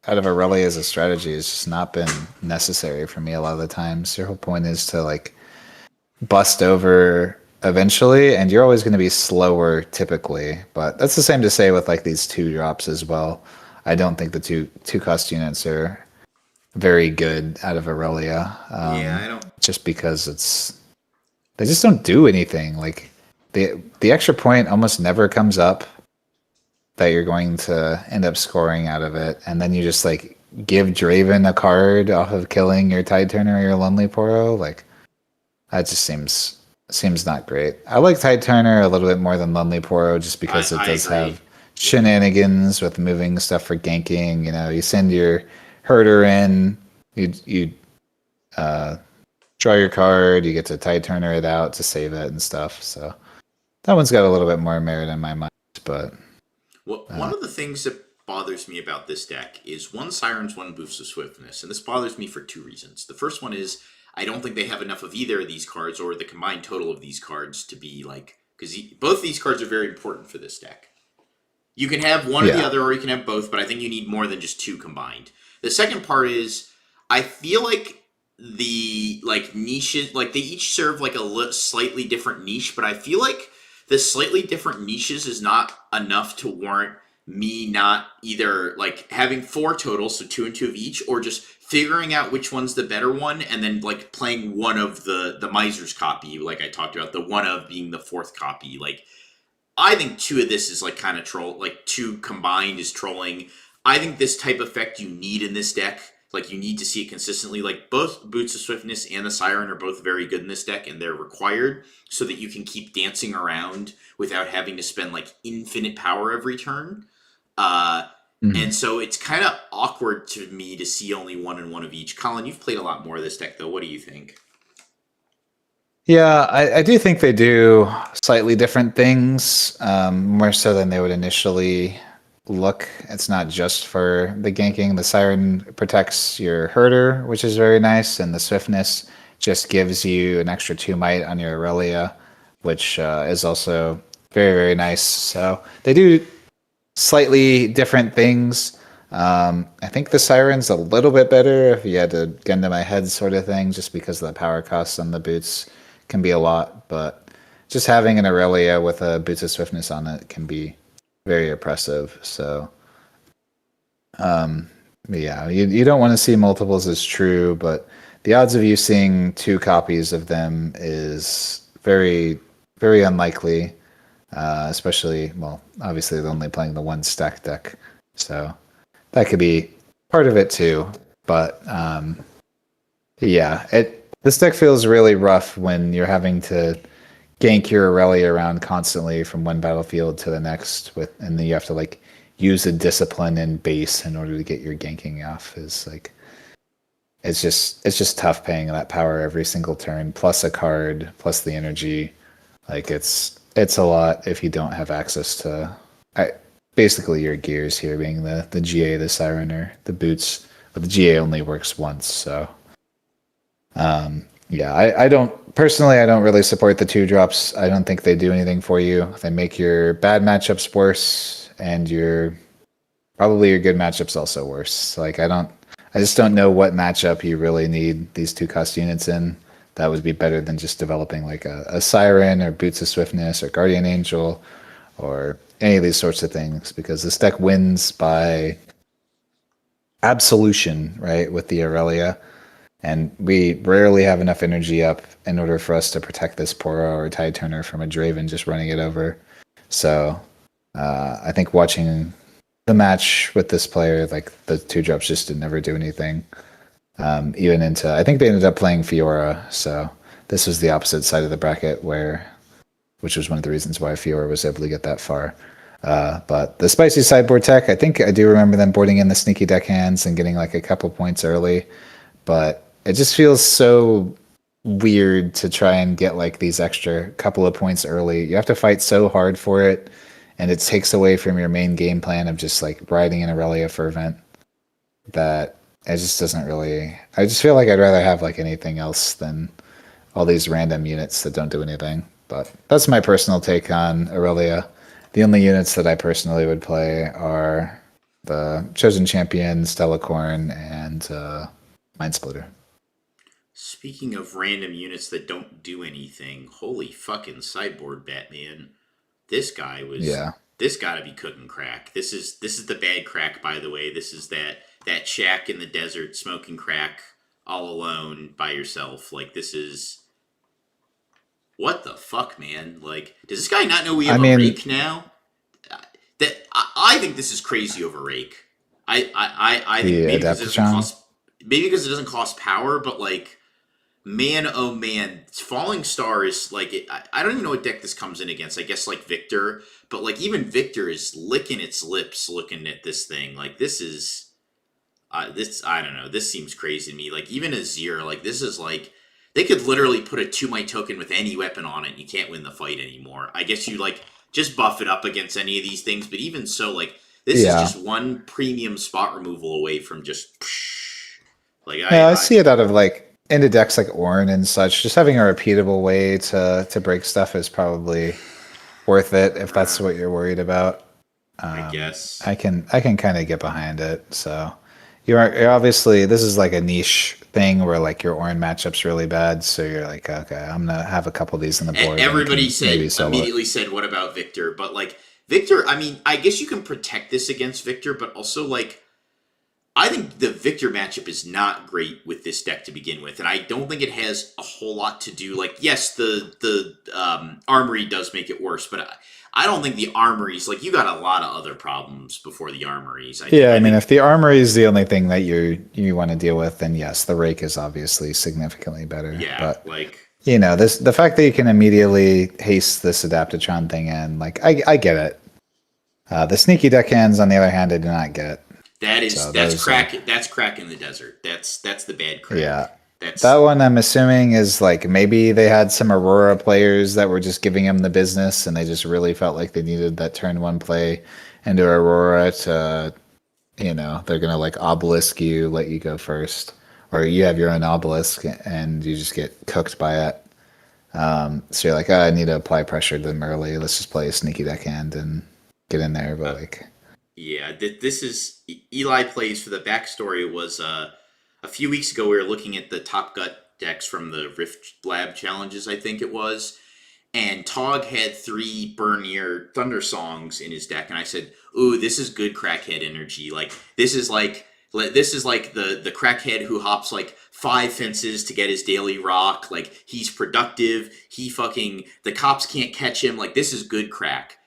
Aurelia as a strategy has just not been necessary for me a lot of the times. Your whole point is to like bust over eventually, and you're always going to be slower typically. But that's the same to say with like these 2 drops as well. I don't think the two cost units are very good out of Aurelia. I don't. Just because they just don't do anything. Like the extra point almost never comes up that you're going to end up scoring out of it, and then you just like give Draven a card off of killing your Tide Turner or your Lonely Poro. Like that just seems not great. I like Tide Turner a little bit more than Lonely Poro just because it does have shenanigans with moving stuff for ganking. You know, you send your herder in, you draw your card, you get to Tide Turner it out to save it and stuff. So that one's got a little bit more merit in my mind. But one of the things that bothers me about this deck is 1 Sirens, 1 Boosts of Swiftness, and this bothers me for 2 reasons. The first one is I don't think they have enough of either of these cards or the combined total of these cards to be like, because both these cards are very important for this deck. You can have one or the other, or you can have both, but I think you need more than just 2 combined. The second part is I feel like the like niches, like they each serve like a slightly different niche, but I feel like the slightly different niches is not enough to warrant me not either like having 4 total, so 2 and 2 of each, or just figuring out which one's the better one and then like playing one of the Miser's copy, like I talked about, the one of being the 4th copy. Like I think 2 of this is like kind of troll, like 2 combined is trolling. I think this type of effect you need in this deck. Like, you need to see it consistently. Like, both Boots of Swiftness and the Siren are both very good in this deck, and they're required so that you can keep dancing around without having to spend, like, infinite power every turn. And so it's kind of awkward to me to see only one and one of each. Collin, you've played a lot more of this deck, though. What do you think? Yeah, I do think they do slightly different things, more so than they would initially look. It's not just for the ganking. The Siren protects your herder, which is very nice, and the Swiftness just gives you an extra 2 might on your Aurelia, which is also very, very nice. So they do slightly different things. I think the Siren's a little bit better if you had to gun to my head sort of thing, just because of the power costs on the boots can be a lot. But just having an Aurelia with a Boots of Swiftness on it can be very oppressive. So, yeah, you don't want to see multiples as true, but the odds of you seeing 2 copies of them is very, very unlikely. Especially, well, obviously they're only playing the 1 stack deck, so that could be part of it too. But yeah, this deck feels really rough when you're having to gank your Aurelia around constantly from one battlefield to the next, and then you have to like use a discipline in base in order to get your ganking off. Is like it's just tough paying that power every single turn, plus a card, plus the energy. Like it's a lot if you don't have access to basically your gears here, being the GA, the Siren, or the boots. But the GA only works once, so yeah, I don't really support the 2-drops. I don't think they do anything for you. They make your bad matchups worse, and probably your good matchups also worse. Like I just don't know what matchup you really need these 2-cost units in. That would be better than just developing like a Siren or Boots of Swiftness or Guardian Angel or any of these sorts of things, because this deck wins by absolution, right, with the Aurelia. And we rarely have enough energy up in order for us to protect this Poro or Tide Turner from a Draven just running it over. So I think watching the match with this player, like the 2-drops just did never do anything. Even into, I think they ended up playing Fiora, so this was the opposite side of the bracket, which was one of the reasons why Fiora was able to get that far. But the spicy sideboard tech, I think I do remember them boarding in the sneaky deckhands and getting like a couple points early, but it just feels so weird to try and get like these extra couple of points early. You have to fight so hard for it, and it takes away from your main game plan of just like riding an Aurelia Fervent, that it just doesn't really. I just feel like I'd rather have like anything else than all these random units that don't do anything. But that's my personal take on Aurelia. The only units that I personally would play are the Chosen Champion, Stellacorn, and Mind Splitter. Speaking of random units that don't do anything, holy fucking sideboard, Batman! This guy was. Yeah. This gotta be cooking crack. This is the bad crack, by the way. This is that shack in the desert smoking crack all alone by yourself. Like, this is. What the fuck, man? Like, does this guy not know we have a rake now? I think this is crazy over rake. I think maybe because it doesn't cost. Maybe because it doesn't cost power, but like, man, oh man, Falling Star is like I don't even know what deck this comes in against. I guess like Victor, but like even Victor is licking its lips looking at this thing. Like, this is this, I don't know. This seems crazy to me. Like, even Azir, like, this is like they could literally put a 2-might token with any weapon on it, and you can't win the fight anymore. I guess you like just buff it up against any of these things, but even so, like, this is just one premium spot removal away from just. Like, I see it out of like into decks like Ornn and such. Just having a repeatable way to break stuff is probably worth it if that's what you're worried about. I guess I can kind of get behind it. So you're obviously, this is like a niche thing where like your Ornn matchup's really bad, so you're like, okay, I'm gonna have a couple of these on the board. Everybody immediately said, what about Victor? But like Victor, I mean, I guess you can protect this against Victor, but also like I think the Victor matchup is not great with this deck to begin with, and I don't think it has a whole lot to do. Like, yes, the Armory does make it worse, but I don't think the Armories, like, you got a lot of other problems before the Armories. I mean, if the Armory is the only thing that you want to deal with, then yes, the Rake is obviously significantly better. Yeah, but like, you know, the fact that you can immediately haste this Adaptatron thing in, like, I get it. The sneaky deckhands, on the other hand, I do not get. That's crack in the desert. That's the bad crack. Yeah. That one I'm assuming is like maybe they had some Aurora players that were just giving them the business and they just really felt like they needed that turn one play into Aurora to, you know, they're going to like obelisk you, let you go first. Or you have your own obelisk and you just get cooked by it. So you're like, I need to apply pressure to them early. Let's just play a sneaky deckhand and get in there. But like... Yeah, this is... Eli plays for the backstory was... A few weeks ago, we were looking at the Top Gut decks from the Rift Lab challenges, I think it was, and Tog had 3 Burnier Thunder Songs in his deck, and I said, "Ooh, this is good crackhead energy. Like this is like the crackhead who hops like 5 fences to get his daily rock. Like he's productive. The cops can't catch him. Like this is good crack."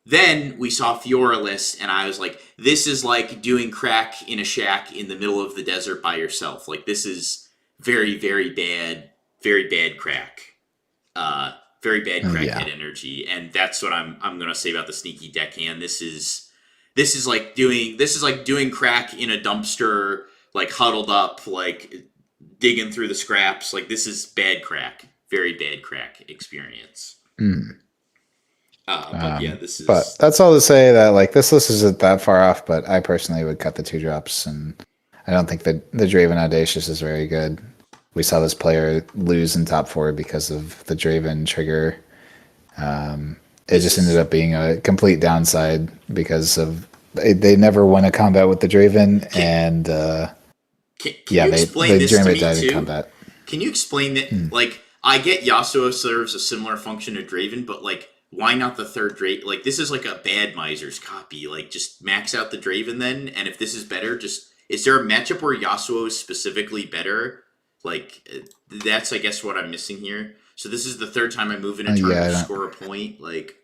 Then we saw Fiora list, and I was like, this is like doing crack in a shack in the middle of the desert by yourself. Like, this is very, very bad crack. Very bad crackhead energy. And that's what I'm gonna say about the sneaky deckhand. This is like doing crack in a dumpster, like huddled up, like digging through the scraps. Like, this is bad crack. Very bad crack experience. But yeah, this is. But that's all to say that like this list isn't that far off. But I personally would cut the 2-drops, and I don't think that the Draven Audacious is very good. We saw this player lose in top 4 because of the Draven trigger. It just ended up being a complete downside because of they never won a combat with the Draven, and the Draven died in combat. Can you explain that? Like, I get Yasuo serves a similar function to Draven, but like. Why not the third Draven? Like, this is like a bad Miser's copy. Like, just max out the Draven then, and if this is better, is there a matchup where Yasuo is specifically better? Like, that's, I guess, what I'm missing here. So this is the 3rd time I move in a turn to score a point. Like,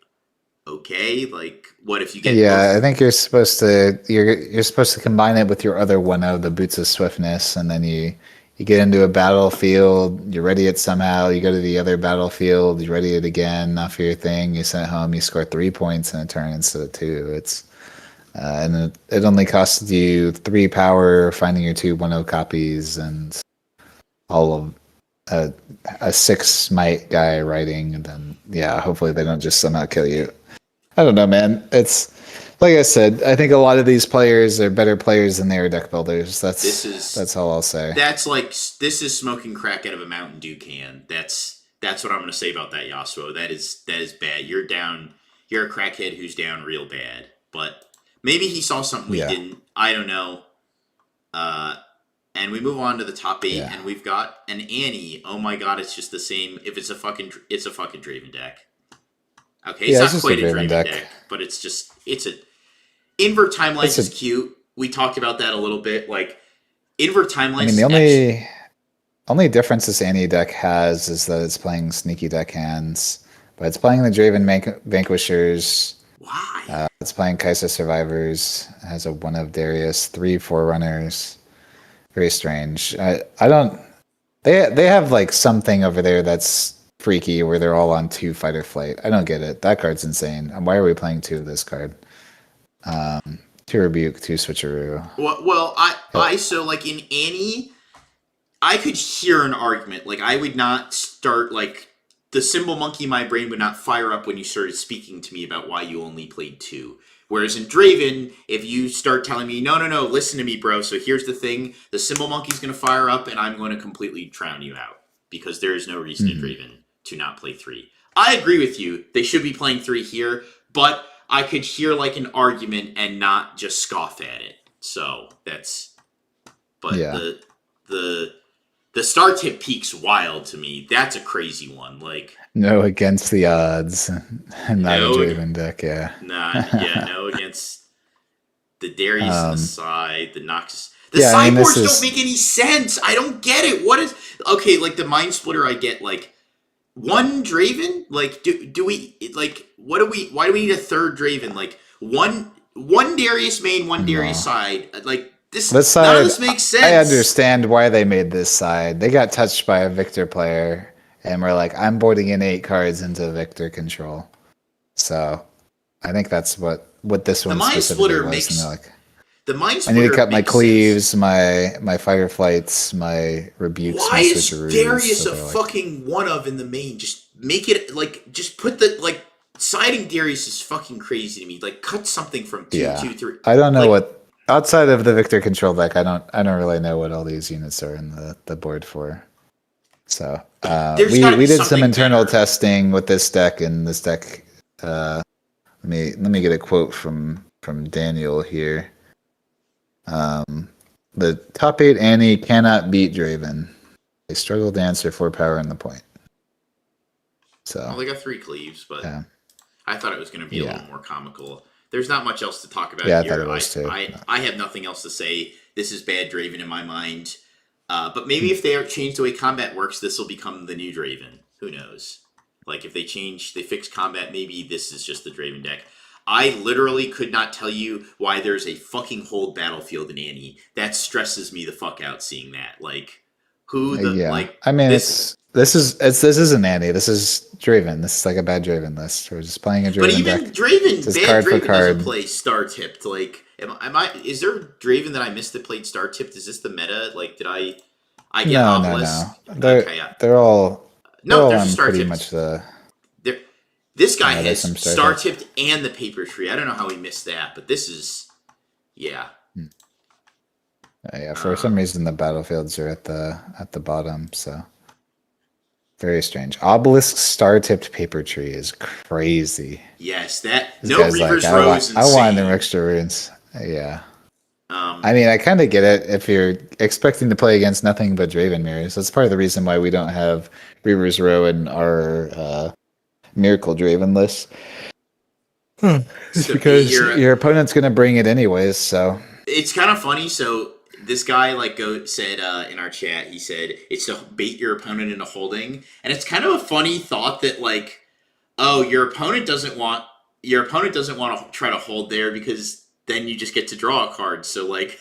okay, like, what if you get... Yeah, both? I think you're supposed to combine it with your other one of the Boots of Swiftness, and then you get into a battlefield, you ready it somehow, you go to the other battlefield, you ready it again, not for your thing, you send it home, you score 3 points in a turn instead of 2. It's and it only costs you 3 power, finding your 2 1/0 copies, and all of a 6 smite guy writing, and then yeah, hopefully they don't just somehow kill you. I don't know, man. It's like I said, I think a lot of these players are better players than they are deck builders. That's all I'll say. That's like, this is smoking crack out of a Mountain Dew can. That's what I'm going to say about that Yasuo. That is bad. You're a crackhead who's down real bad. But maybe he saw something we didn't. I don't know. And we move on to the top 8, and we've got an Annie. Oh my god, it's just the same. If it's a fucking Draven deck. Okay, it's not quite a Draven deck, but it's a... Invert Timelines is cute. We talked about that a little bit. Like, Invert Timelines... I mean, the only difference this Annie deck has is that it's playing sneaky deckhands, but it's playing the Draven Vanquishers. Why? It's playing Kaiser Survivors. It has a 1 of Darius, 3 Forerunners. Very strange. I don't... They have, like, something over there that's freaky where they're all on 2 Fight or Flight. I don't get it. That card's insane. Why are we playing 2 of this card? 2 Rebuke, 2 Switcheroo. Well, so like in Annie, I could hear an argument. Like, I would not start, like, the symbol monkey in my brain would not fire up when you started speaking to me about why you only played 2. Whereas in Draven, if you start telling me, no, listen to me, bro. So here's the thing. The symbol monkey's going to fire up and I'm going to completely drown you out. Because there is no reason in Draven to not play 3. I agree with you. They should be playing 3 here. But I could hear like an argument and not just scoff at it. So that's... But the star tip peak's wild to me. That's a crazy one. Like, no against the odds. Not a Draven deck, yeah. No against the Darius on the side, the Noxus. The Yeah, I mean, this sideboards is- don't make any sense. I don't get it. What is okay? Like the Mind Splitter, I get like one Draven. Like do we like what do we? Why do we need a third Draven? Like one Darius main, one Darius side. Like this side, none of this makes sense. I understand why they made this side. They got touched by a Victor player, and we're like, I'm boarding in 8 cards into Victor control. So I think that's what this one Mind specifically Splitter was. makes- and they're like, The Mind I Splitter need to cut my makes cleaves, sense. my fireflights, my rebukes, Why my is switcheroos. Darius so a they're like, fucking one of in the main? Just make it like just put the like siding Darius is fucking crazy to me. Like cut something from 2, Yeah. 2, 3. I don't know like- what outside of the Victor control deck. I don't really know what all these units are in the board for. So There's we gotta be did some something internal better. testing with this deck, and this deck. Let me get a quote from Daniel here. The top 8 Annie cannot beat Draven. They struggle to answer 4 power in the point. So Well, they got 3 cleaves, but yeah. I thought it was going to be a Yeah. little more comical. There's not much else to talk about Yeah, I here. thought it was too. I have nothing else to say. This is bad Draven in my mind. But maybe if they change the way combat works, this will become the new Draven. Who knows? Like if they fix combat, maybe this is just the Draven deck. I literally could not tell you why there's a fucking hold battlefield in Annie. That stresses me the fuck out seeing that. Like who the like I mean, this this isn't Annie. This is Draven. This is like a bad Draven list. We're just playing a Draven But even deck. Draven, Just bad card for Draven doesn't card. play star tipped. Like, is there a Draven that I missed that played star tipped? Is this the meta? Like, did I get No. Obelisk? They're all No, they're all there's a on star pretty tipped. much the. This guy Yeah, there's has some star star-tipped. tipped and the paper tree. I don't know how he missed that, but this is, yeah. Yeah, for some reason the battlefields are at the bottom, so very strange. Obelisk star tipped paper tree is crazy. Yes, that This no guy's Reaper's like, Row is insane. I want them extra runes. Yeah. I mean, I kind of get it if you're expecting to play against nothing but Draven mirrors. That's part of the reason why we don't have Reaper's Row in our Miracle Draven list. It's So because you're- your opponent's going to bring it anyways, so. It's kind of funny. So this guy said in our chat, he said it's to bait your opponent into holding, and it's kind of a funny thought that like, oh, your opponent doesn't want to try to hold there because then you just get to draw a card. So like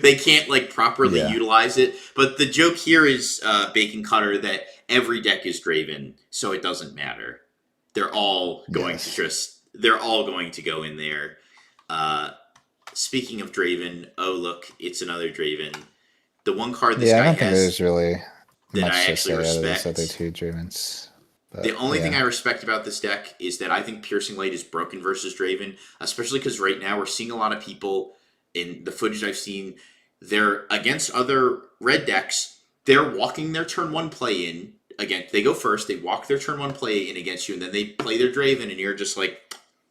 they can't like properly utilize it. But the joke here is Bacon Cutter that every deck is Draven, so it doesn't matter. They're all going to go in there. Speaking of Draven, oh look, it's another Draven. The one card this I guy don't think has there's really that much I to actually say out of respect. those other 2 Dravens. But, The only thing I respect about this deck is that I think Piercing Light is broken versus Draven, especially because right now we're seeing a lot of people in the footage I've seen. They're against other red decks. They're walking their turn 1 play in. Again, they go first. They walk their turn 1 play in against you, and then they play their Draven, and you're just like,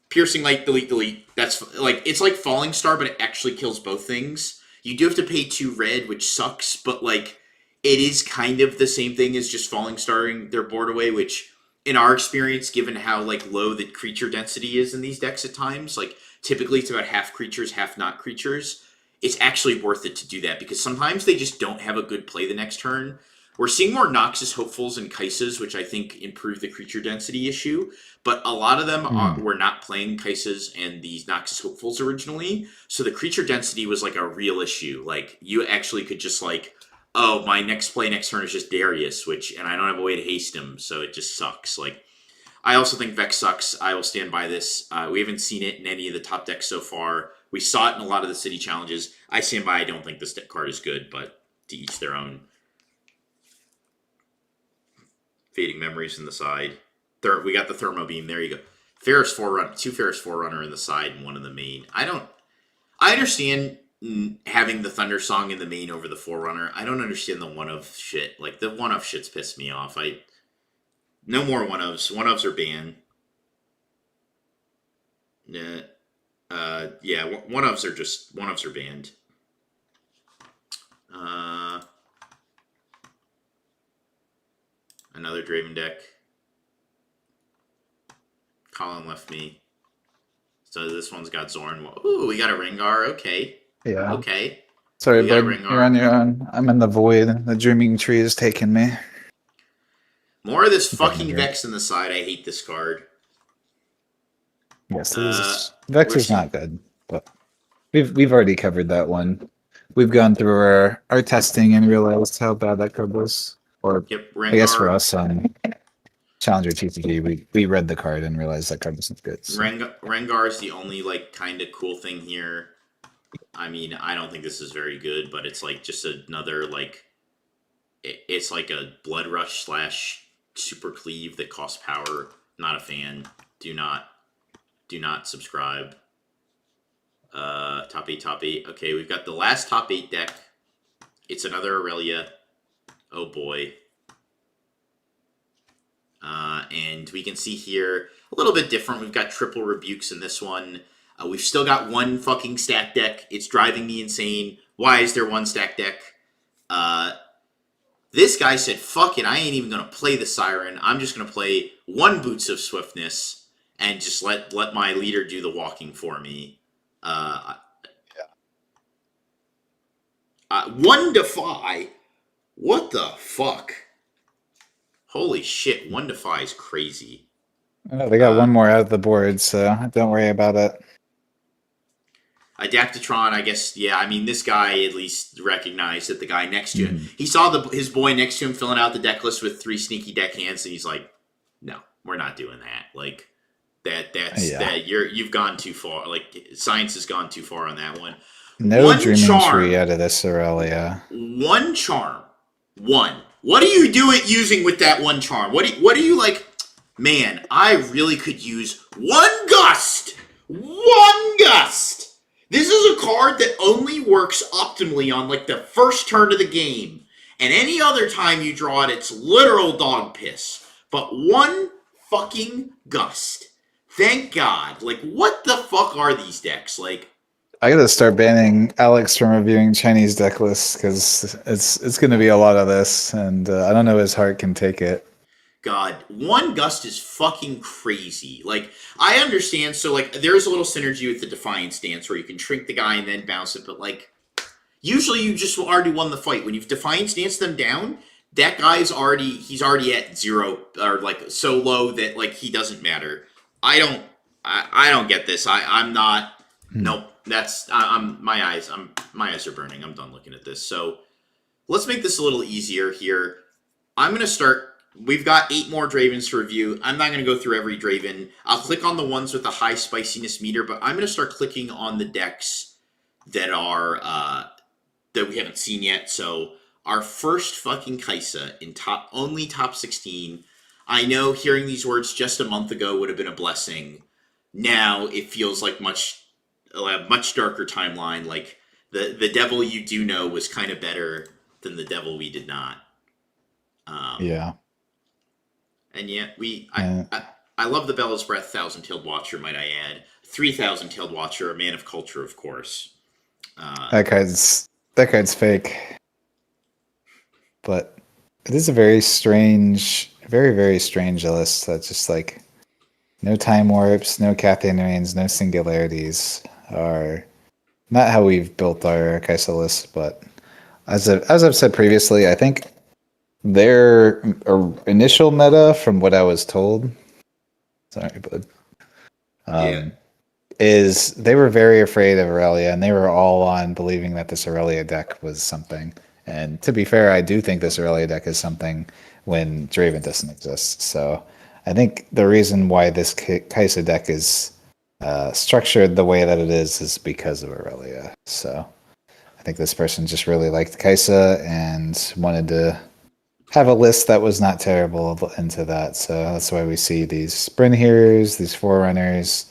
Piercing Light, delete. That's like, it's like Falling Star, but it actually kills both things. You do have to pay 2 red, which sucks, but like, it is kind of the same thing as just Falling Starring their board away, which in our experience, given how like low the creature density is in these decks at times, like typically it's about half creatures, half not creatures. It's actually worth it to do that because sometimes they just don't have a good play the next turn. We're seeing more Noxus Hopefuls and Kaisas, which I think improve the creature density issue, but a lot of them were not playing Kaisas and these Noxus Hopefuls originally, so the creature density was like a real issue. Like you actually could just like, oh, my next play next turn is just Darius, and I don't have a way to haste him, so it just sucks. Like, I also think Vex sucks. I will stand by this. We haven't seen it in any of the top decks so far. We saw it in a lot of the city challenges. I stand by. I don't think this deck card is good, but to each their own. Fading Memories in the side. We got the Thermo Beam. There you go. Ferris Forerunner, 2 Ferris Forerunner in the side and 1 in the main. I understand having the Thunder Song in the main over the Forerunner. I don't understand the one-of shit. Like, the one-of shit's pissed me off. No more one-ofs. One-ofs are banned. Yeah, one-ofs are banned. Another Draven deck. Colin left me. So this one's got Zorn. Ooh, we got a Rengar. Okay. Yeah. Okay. Sorry, We got a bud. Rengar. You're on your own. I'm in the void. The dreaming tree is taking me. More of this Okay, fucking here. Vex in the side. I hate this card. Yes, Vex We're is seeing not good, but we've already covered that one. We've gone through our testing and realized how bad that card was. Or yep I guess for Rengar. us on Challenger TCG, we read the card and realized that card wasn't good. So. Rengar is the only like kind of cool thing here. I mean, I don't think this is very good, but it's like just another like it's like a blood rush slash super cleave that costs power. Not a fan. Do not subscribe. Top 8, top 8. Okay, we've got the last top 8 deck. It's another Aurelia. Oh boy. And we can see here a little bit different. We've got triple rebukes in this one. We've still got one fucking stack deck. It's driving me insane. Why is there one stack deck? This guy said, fuck it, I ain't even going to play the Siren. I'm just going to play one Boots of Swiftness and just let my leader do the walking for me. One Defy? What the fuck? Holy shit, one Defy is crazy. Oh, they got one more out of the board, so don't worry about it. Adaptatron, I guess, yeah, I mean, this guy at least recognized that the guy next to him, he saw his boy next to him filling out the deck list with 3 sneaky deck hands, and he's like, no, we're not doing that. Like, you've gone too far. Like, science has gone too far on that one. No dreaming tree out of this Aurelia. One charm. One. What are you doing using with that one charm? What are you like, man, I really could use one gust! One gust! This is a card that only works optimally on like the first turn of the game. And any other time you draw it, it's literal dog piss. But one fucking gust. Thank God. Like, what the fuck are these decks? Like, I gotta start banning Alex from reviewing Chinese deck lists because it's gonna be a lot of this, and I don't know his heart can take it. God, one gust is fucking crazy. Like, I understand, so, like, there's a little synergy with the Defiance dance where you can shrink the guy and then bounce it, but, like, usually you just already won the fight. When you've Defiance danced them down, that guy's he's already at 0, or, like, so low that, like, he doesn't matter. I don't get this. I'm not, nope, my eyes are burning. I'm done looking at this. So, let's make this a little easier here. I'm going to start. We've got 8 more Dravens to review. I'm not going to go through every Draven. I'll click on the ones with the high spiciness meter, but I'm going to start clicking on the decks that are that we haven't seen yet. So our first fucking Kaiser in only top 16. I know hearing these words just a month ago would have been a blessing. Now it feels like a much darker timeline. Like the devil you do know was kind of better than the devil we did not. Yeah. And yet I love the Bella's Breath 1,000-Tailed Watcher, might I add. 3,000-Tailed Watcher, a man of culture, of course. That card's fake. But it is a very strange, very, very strange list that's just like no time warps, no Cathay Rains, no singularities are not how we've built our Kai'Sa list, but as I've said previously, I think their initial meta, from what I was told, sorry, bud, is they were very afraid of Aurelia, and they were all on believing that this Aurelia deck was something. And to be fair, I do think this Aurelia deck is something when Draven doesn't exist. So I think the reason why this Kai'Sa deck is structured the way that it is because of Aurelia. So I think this person just really liked Kai'Sa and wanted to have a list that was not terrible into that. So that's why we see these Brynhirs, these Forerunners,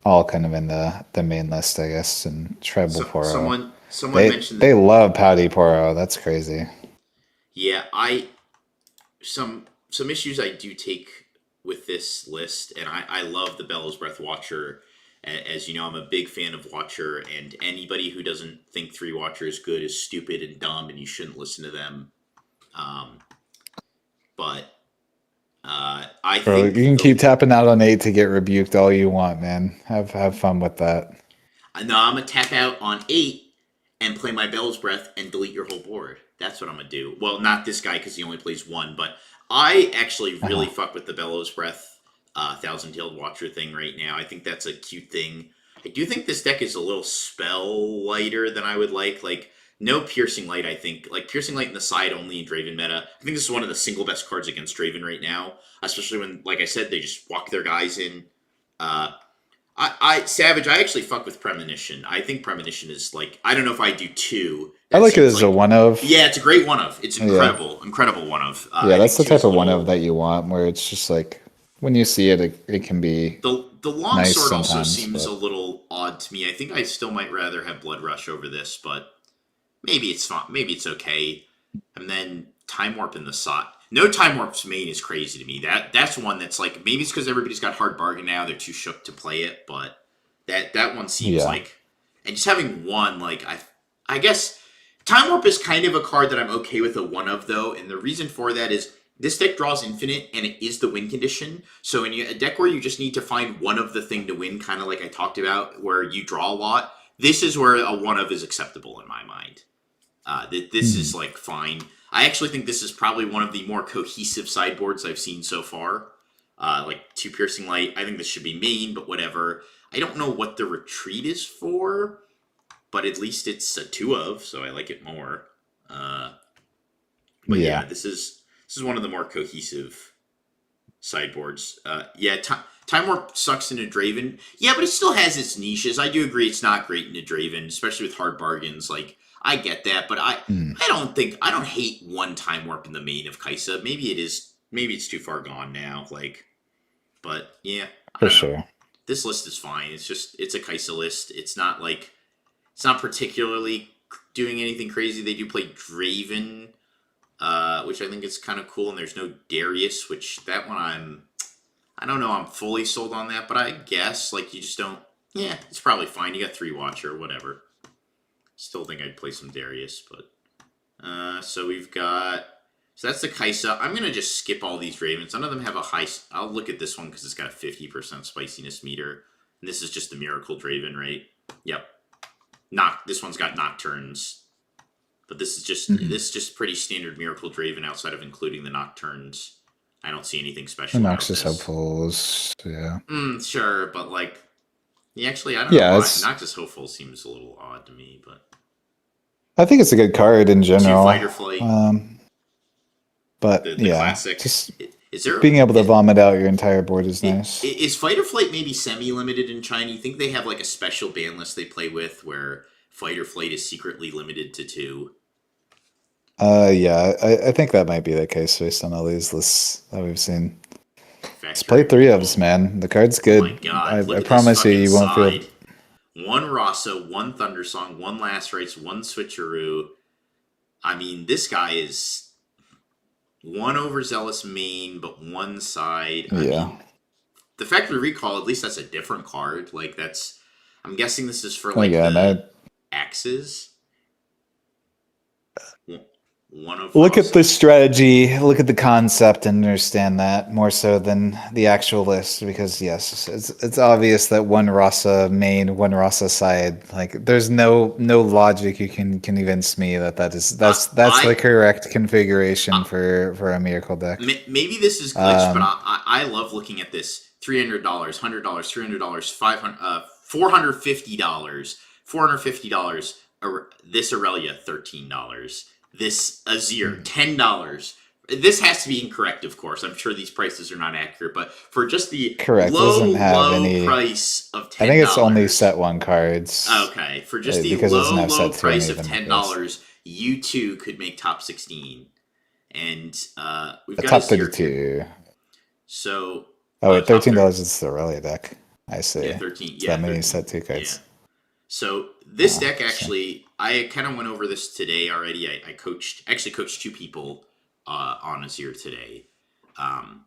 all kind of in the main list, I guess, and Tribal Poro. Someone mentioned they love Pouty Poro. That's crazy. Yeah, some issues I do take with this list, and I love the Bella's Breath Watcher. As you know, I'm a big fan of Watcher, and anybody who doesn't think 3 Watcher is good is stupid and dumb, and you shouldn't listen to them. But I think you can keep tapping out on 8 to get rebuked all you want, man. Have fun with that. No, I'm gonna tap out on 8 and play my Bell's Breath and delete your whole board. That's what I'm gonna do. Well, not this guy because he only plays one, but I actually really fuck with the Bellows Breath Thousand-Tailed Watcher thing right now. I think that's a cute thing. I do think this deck is a little spell lighter than I would like. Like, no Piercing Light, I think. Like, Piercing Light in the side only in Draven meta. I think this is one of the single best cards against Draven right now. Especially when, like I said, they just walk their guys in. Savage, I actually fuck with Premonition. I think Premonition is like, I don't know if I do two. I like it as a one of. Yeah, it's a great one of. It's incredible, incredible one of. Yeah, that's the type of one of that you want, where it's just like when you see it, it can be. The long nice sword also seems but... a little odd to me. I think I still might rather have Blood Rush over this, but maybe it's fine. Maybe it's okay. And then Time Warp in the side. No Time Warp's main is crazy to me. That's one that's like, maybe it's because everybody's got Hard Bargain now. They're too shook to play it, but that one seems like, and just having one, like, I guess Time Warp is kind of a card that I'm okay with a one of, though, and the reason for that is this deck draws infinite, and it is the win condition. So in a deck where you just need to find one of the thing to win, kind of like I talked about, where you draw a lot, this is where a one of is acceptable in my mind. This is like fine. I actually think this is probably one of the more cohesive sideboards I've seen so far. Like 2 Piercing Light. I think this should be main, but whatever. I don't know what the retreat is for, but at least it's a 2 of, so I like it more. But yeah, this is one of the more cohesive sideboards. Time Warp sucks into Draven. Yeah, but it still has its niches. I do agree it's not great into Draven, especially with hard bargains. Like, I get that, but I don't hate one Time Warp in the main of Kai'Sa. Maybe it's too far gone now. Like, but yeah, for sure. This list is fine. It's a Kai'Sa list. It's not particularly doing anything crazy. They do play Draven, which I think is kind of cool, and there's no Darius, which that one I don't know. I'm fully sold on that, but I guess like you just don't. Yeah, it's probably fine. You got 3 Watcher, whatever. Still think I'd play some Darius, but so we've got. So that's the Kai'Sa. I'm going to just skip all these Ravens. None of them have a high... I'll look at this one because it's got a 50% spiciness meter. And this is just the Miracle Draven, right? Yep. This one's got Nocturnes. But this is just pretty standard Miracle Draven outside of including the Nocturnes. I don't see anything special the about Noxus this. Hopefuls, yeah. Sure, but like... Yeah, actually, I don't know why. Noxus Hopeful seems a little odd to me, but... I think it's a good card in general. 2 Fight or Flight. But the yeah, classic. just is there, being able to vomit out your entire board is nice. Is Fight or Flight maybe semi-limited in China? You think they have like a special ban list they play with where Fight or Flight is secretly limited to 2? Yeah, I think that might be the case based on all these lists that we've seen. Let's play 3 ofs, man. The card's good. Oh my God, I promise you won't feel... 1 Rasa, 1 Thundersong, 1 Last Rites, 1 Switcheroo. I mean, this guy is... 1 overzealous main, but 1 side. I mean, the Factory Recall, at least that's a different card. Like, that's... I'm guessing this is for, like, the axes. 1 of Look at the strategy, look at the concept, and understand that more so than the actual list. Because, yes, it's obvious that 1 Rasa main, 1 Rasa side. Like, there's no logic you can convince me that's the correct configuration for a Miracle deck. Maybe this is glitched, but I love looking at this. $300, $100, $300, $500, $450, $450. This Aurelia, $13. This Azir, $10. This has to be incorrect, of course. I'm sure these prices are not accurate, but for just the low price of $10. I think it's only set 1 cards. Okay, for just the low price of $10, you too could make top 16. And we've got top 32. So... Oh, wait, $13 is the Aurelia deck. I see. Yeah, 13. So that means set 2 cards. Yeah. So this deck actually... I kind of went over this today already. I coached 2 people on Azir today. And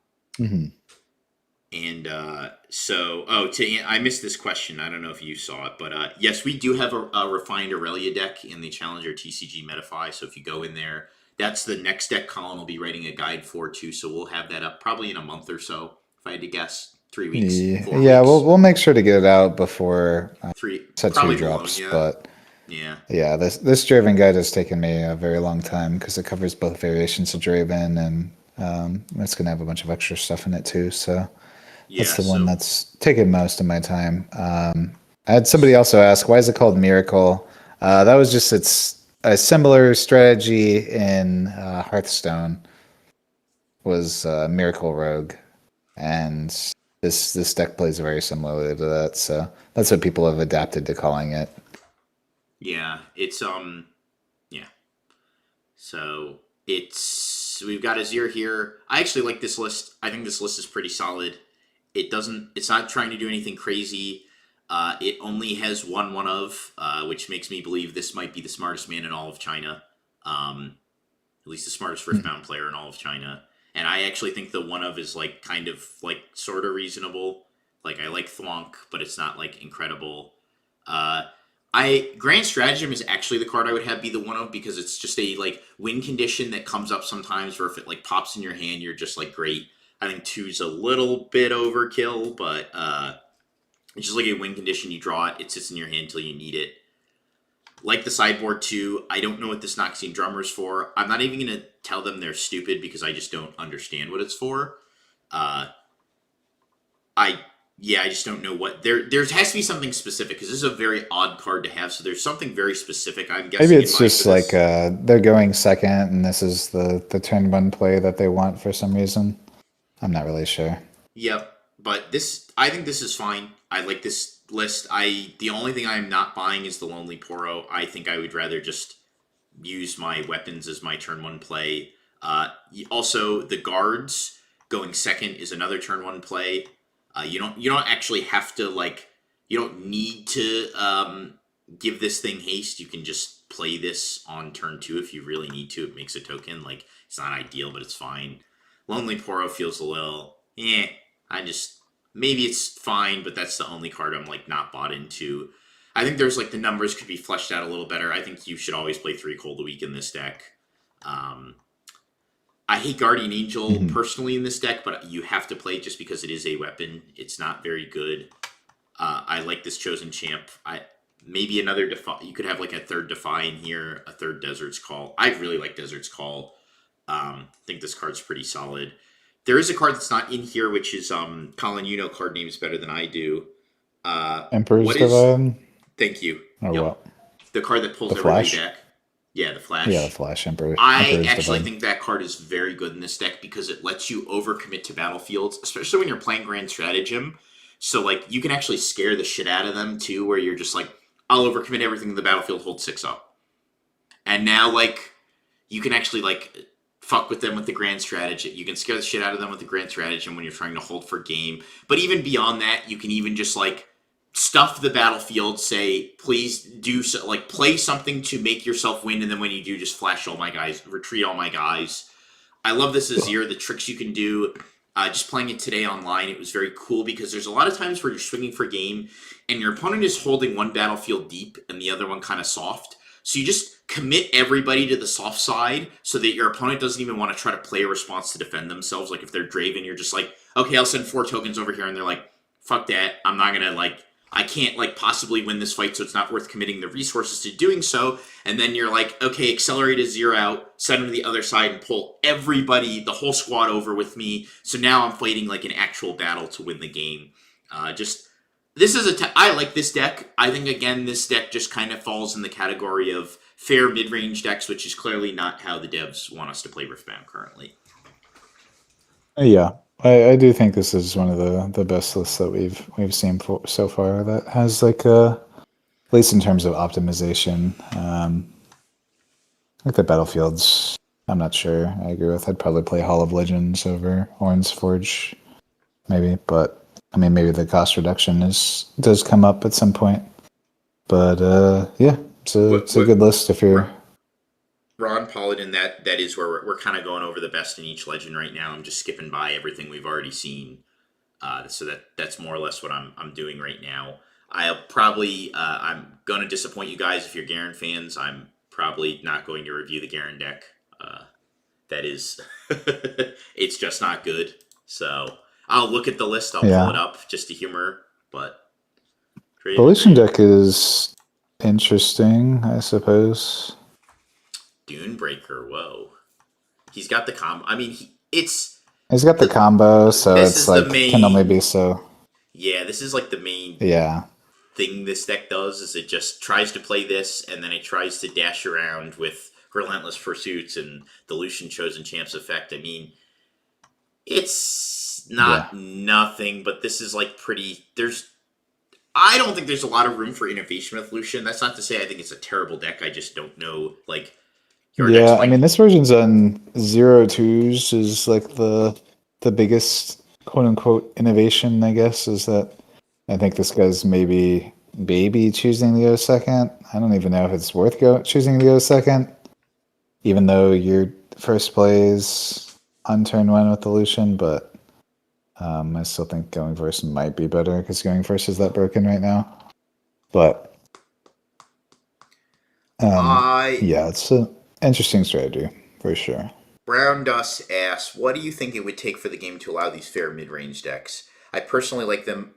I missed this question. I don't know if you saw it, but yes, we do have a refined Aurelia deck in the Challenger TCG Metafy. So if you go in there, that's the next deck Collin will be writing a guide for too. So we'll have that up probably in a month or so, if I had to guess. 3 weeks. 4 weeks. Yeah, we'll make sure to get it out before set 2 probably drops. Below, yeah. But Yeah. Yeah, this Draven guide has taken me a very long time because it covers both variations of Draven, and it's gonna have a bunch of extra stuff in it too. So that's Yeah. the one So that's taken most of my time. I had somebody also ask, why is it called Miracle? That was just it's a similar strategy in Hearthstone was Miracle Rogue, and this deck plays very similarly to that. So that's what people have adapted to calling it. yeah, it's yeah. So we've got Azir here. I actually like this list. I think this list is pretty solid. It's not trying to do anything crazy. It only has one of, which makes me believe this might be the smartest man in all of China. At least the smartest Riftbound player in all of China. And I actually think the one of is like kind of like sort of reasonable. Like I like Thwonk, but it's not like incredible. I Grand Stratagem is actually the card I would have be the one of, because it's just a like win condition that comes up sometimes where if it like pops in your hand, you're just like great. I think two's a little bit overkill, but it's just like a win condition. You draw it, it sits in your hand until you need it. Like the sideboard too. I don't know what this Noxian Drummer's for. I'm not even gonna tell them they're stupid because I just don't understand what it's for. Uh, I I just don't know what there has to be something specific because this is a very odd card to have. So there's something very specific. I'm guessing Maybe it's in mind just for like this. they're going second, and this is the turn one play that they want for some reason. I'm not really sure. Yep, but I think this is fine. I like this list. The only thing I'm not buying is the Lonely Poro. I think I would rather just use my weapons as my turn one play. Also, the guards going second is another turn one play. You don't actually have to like you don't need to give this thing haste. You can just play this on turn two if you really need to. It makes a token. Like it's not ideal, but it's fine. Lonely Poro feels a little I just maybe it's fine, but that's the only card I'm like not bought into. I think there's like the numbers could be fleshed out a little better. I think you should always play 3 Cold a week in this deck. Um, I hate Guardian Angel Mhm. personally in this deck, but you have to play it just because it is a weapon. It's not very good. I like this Chosen Champ. Maybe another Defy. You could have like a third Defy in here, a third Desert's Call. I really like Desert's Call. I think this card's pretty solid. There is a card that's not in here, which is Colin. You know card names better than I do. Emperor's What is? Divide, Thank you. or Yep, what? the card that The pulls everybody Flash? back. Yeah, the Yeah, the Flash. Flash I Emperor's actually Divide. think that card is very good in this deck because it lets you overcommit to battlefields, especially when you're playing Grand Stratagem. So like you can actually scare the shit out of them too, where you're just like, I'll overcommit everything in the battlefield, hold 6 up. And now like you can actually like fuck with them with the Grand Strategy. You can scare the shit out of them with the Grand Stratagem when you're trying to hold for game. But even beyond that, you can even just like stuff the battlefield, say please do so, like play something to make yourself win, and then when you do, just flash all my guys, retreat all my guys. I love this Azir, the tricks you can do. Just playing it today online, it was very cool because there's a lot of times where you're swinging for game and your opponent is holding one battlefield deep and the other one kind of soft. So you just commit everybody to the soft side so that your opponent doesn't even want to try to play a response to defend themselves. Like if they're Draven, you're just like, okay, I'll send 4 tokens over here, and they're like, fuck that, I'm not gonna like I can't like possibly win this fight, so it's not worth committing the resources to doing so. And then you're like, okay, accelerate Azir out, send him to the other side, and pull everybody, the whole squad over with me. So now I'm fighting like an actual battle to win the game. Just this is I like this deck. I think again, this deck just kind of falls in the category of fair mid-range decks, which is clearly not how the devs want us to play Riftbound currently. Yeah, I do think this is one of the best lists that we've seen so far that has like at least in terms of optimization. Like the battlefields, I'm not sure. I agree with. I'd probably play Hall of Legends over Orin's Forge, maybe. But I mean, maybe the cost reduction does come up at some point. But yeah, it's a good list if you're. Ron Paladin, that is where we're kind of going over the best in each legend right now. I'm just skipping by everything we've already seen. So that's more or less what I'm doing right now. I'll probably I'm gonna disappoint you guys if you're Garen fans. I'm probably not going to review the Garen deck. That is, it's just not good. So I'll look at the list. I'll pull it Yeah, up just to humor. But the Lichen deck is interesting, I suppose. Dunebreaker, whoa. He's got the I mean, it's He's got the the combo, so this it's is the like can only be main. so. Yeah, this is like the main Yeah, thing this deck does is it just tries to play this and then it tries to dash around with relentless pursuits and the Lucian chosen champs effect. I mean, it's yeah, not nothing, but this is like pretty. I don't think there's a lot of room for innovation with Lucian. That's not to say I think it's a terrible deck. I just don't know. Like your deck's yeah. I mean, like this version's on 0-2s is like the biggest quote unquote innovation, I guess, is that I think this guy's maybe choosing the go second. I don't even know if it's worth choosing the go second, even though your first play is on turn one with the Lucian, but I still think going first might be better because going first is that broken right now. But I yeah, it's an interesting strategy for sure. Brown Dust asks, "What do you think it would take for the game to allow these fair mid-range decks? I personally like them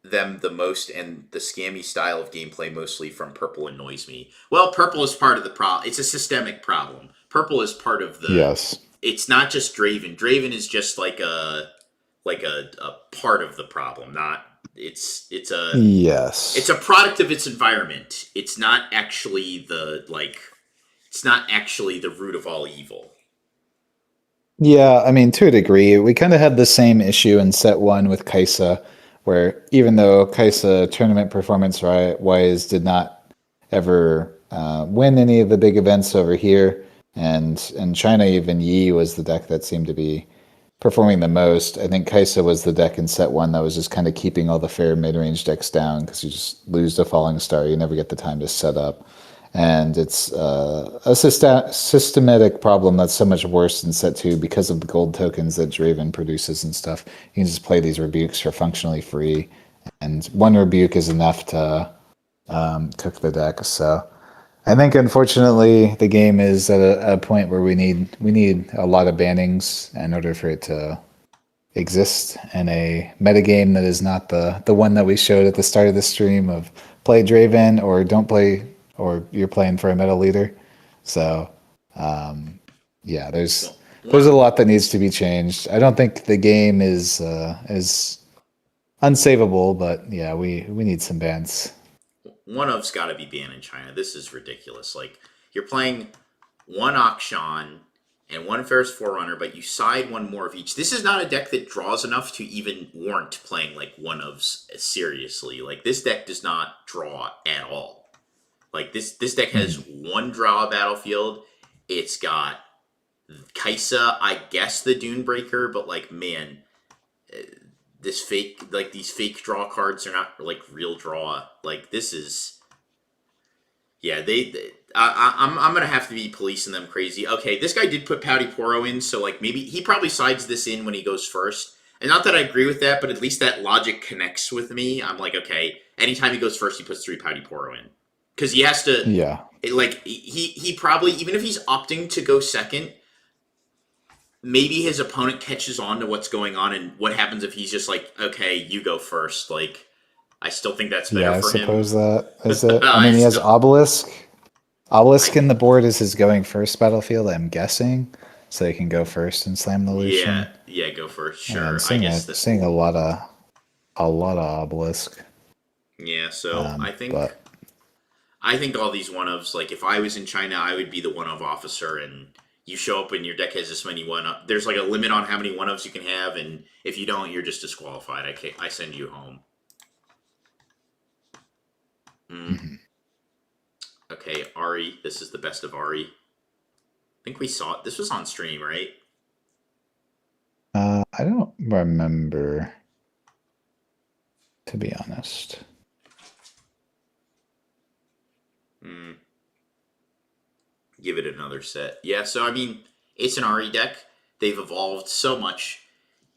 the most, and the scammy style of gameplay mostly from purple annoys me." Well, purple is part of the problem. It's a systemic problem. Purple is part of the. Yes. It's not just Draven. Draven is just like a part of the problem. Not it's Yes. a product of its environment. It's not actually the like. It's not actually the root of all evil. Yeah, I mean, to a degree, we kind of had the same issue in set one with Kaisa, where even though Kaisa tournament performance wise did not ever win any of the big events over here, and in China, even Yi was the deck that seemed to be performing the most. I think Kaisa was the deck in set one that was just kind of keeping all the fair mid range decks down because you just lose the Falling Star, you never get the time to set up. And it's a systematic problem that's so much worse in set two because of the gold tokens that Draven produces and stuff. You can just play these rebukes for functionally free, and one rebuke is enough to cook the deck. So I think unfortunately the game is at a point where we need a lot of bannings in order for it to exist in a metagame that is not the one that we showed at the start of the stream of play Draven or don't play, or you're playing for a meta leader. So yeah, there's a One lot that needs to be changed. I don't think the game is unsavable, but yeah, we need some bans. one of's got to be banned in China. This is ridiculous. Like you're playing one Akshan and one Ferris Forerunner, but you side one more of each. This is not a deck that draws enough to even warrant playing like one of's seriously. Like this deck does not draw at all. Like this deck has Mhm. one draw battlefield. It's got Kaisa, I guess the Dunebreaker, but like man, this fake like these fake draw cards are not like real draw. Like this is yeah I'm gonna have to be policing them crazy. Okay, this guy did put Pouty Poro in, so like maybe he probably sides this in when he goes first. And not that I agree with that, but at least that logic connects with me. I'm like, okay, anytime he goes first, he puts 3 Pouty Poro in because he has to. Yeah, Like he probably even if he's opting to go second, maybe his opponent catches on to what's going on, and what happens if he's just like, okay, you go first. Like I still think that's yeah, better I for him. suppose that is it. I I mean, he has still Obelisk. Obelisk I in the board is his going first battlefield, I'm guessing, so he can go first and slam the yeah, Lucian. yeah, go first. And I'm Sure, I guess that. seeing a lot of Obelisk. Yeah, so But I think all these one ofs, like if I was in China, I would be the one of officer, and you show up and your deck has this many one of. There's like a limit on how many one ofs you can have, and if you don't, you're just disqualified. I send you home. Mm. mhm. Okay, Ari, this is the best of Ari. I think we saw it. This was on stream, right? I don't remember, to be honest. Mm. Give it another set. Yeah, so I mean, it's an Ari deck. They've evolved so much.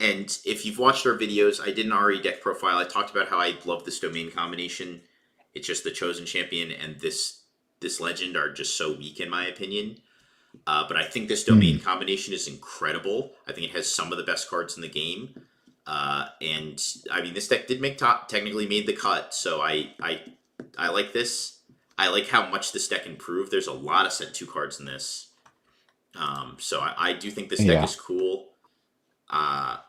And if you've watched our videos, I did an Ari deck profile. I talked about how I love this domain combination. It's just the chosen champion and this legend are just so weak in my opinion. But I think this domain Mm. combination is incredible. I think it has some of the best cards in the game. And I mean, this deck did make top, technically made the cut. So I like this. I like how much this deck improved. There's a lot of set 2 cards in this. So I do think this deck is cool. I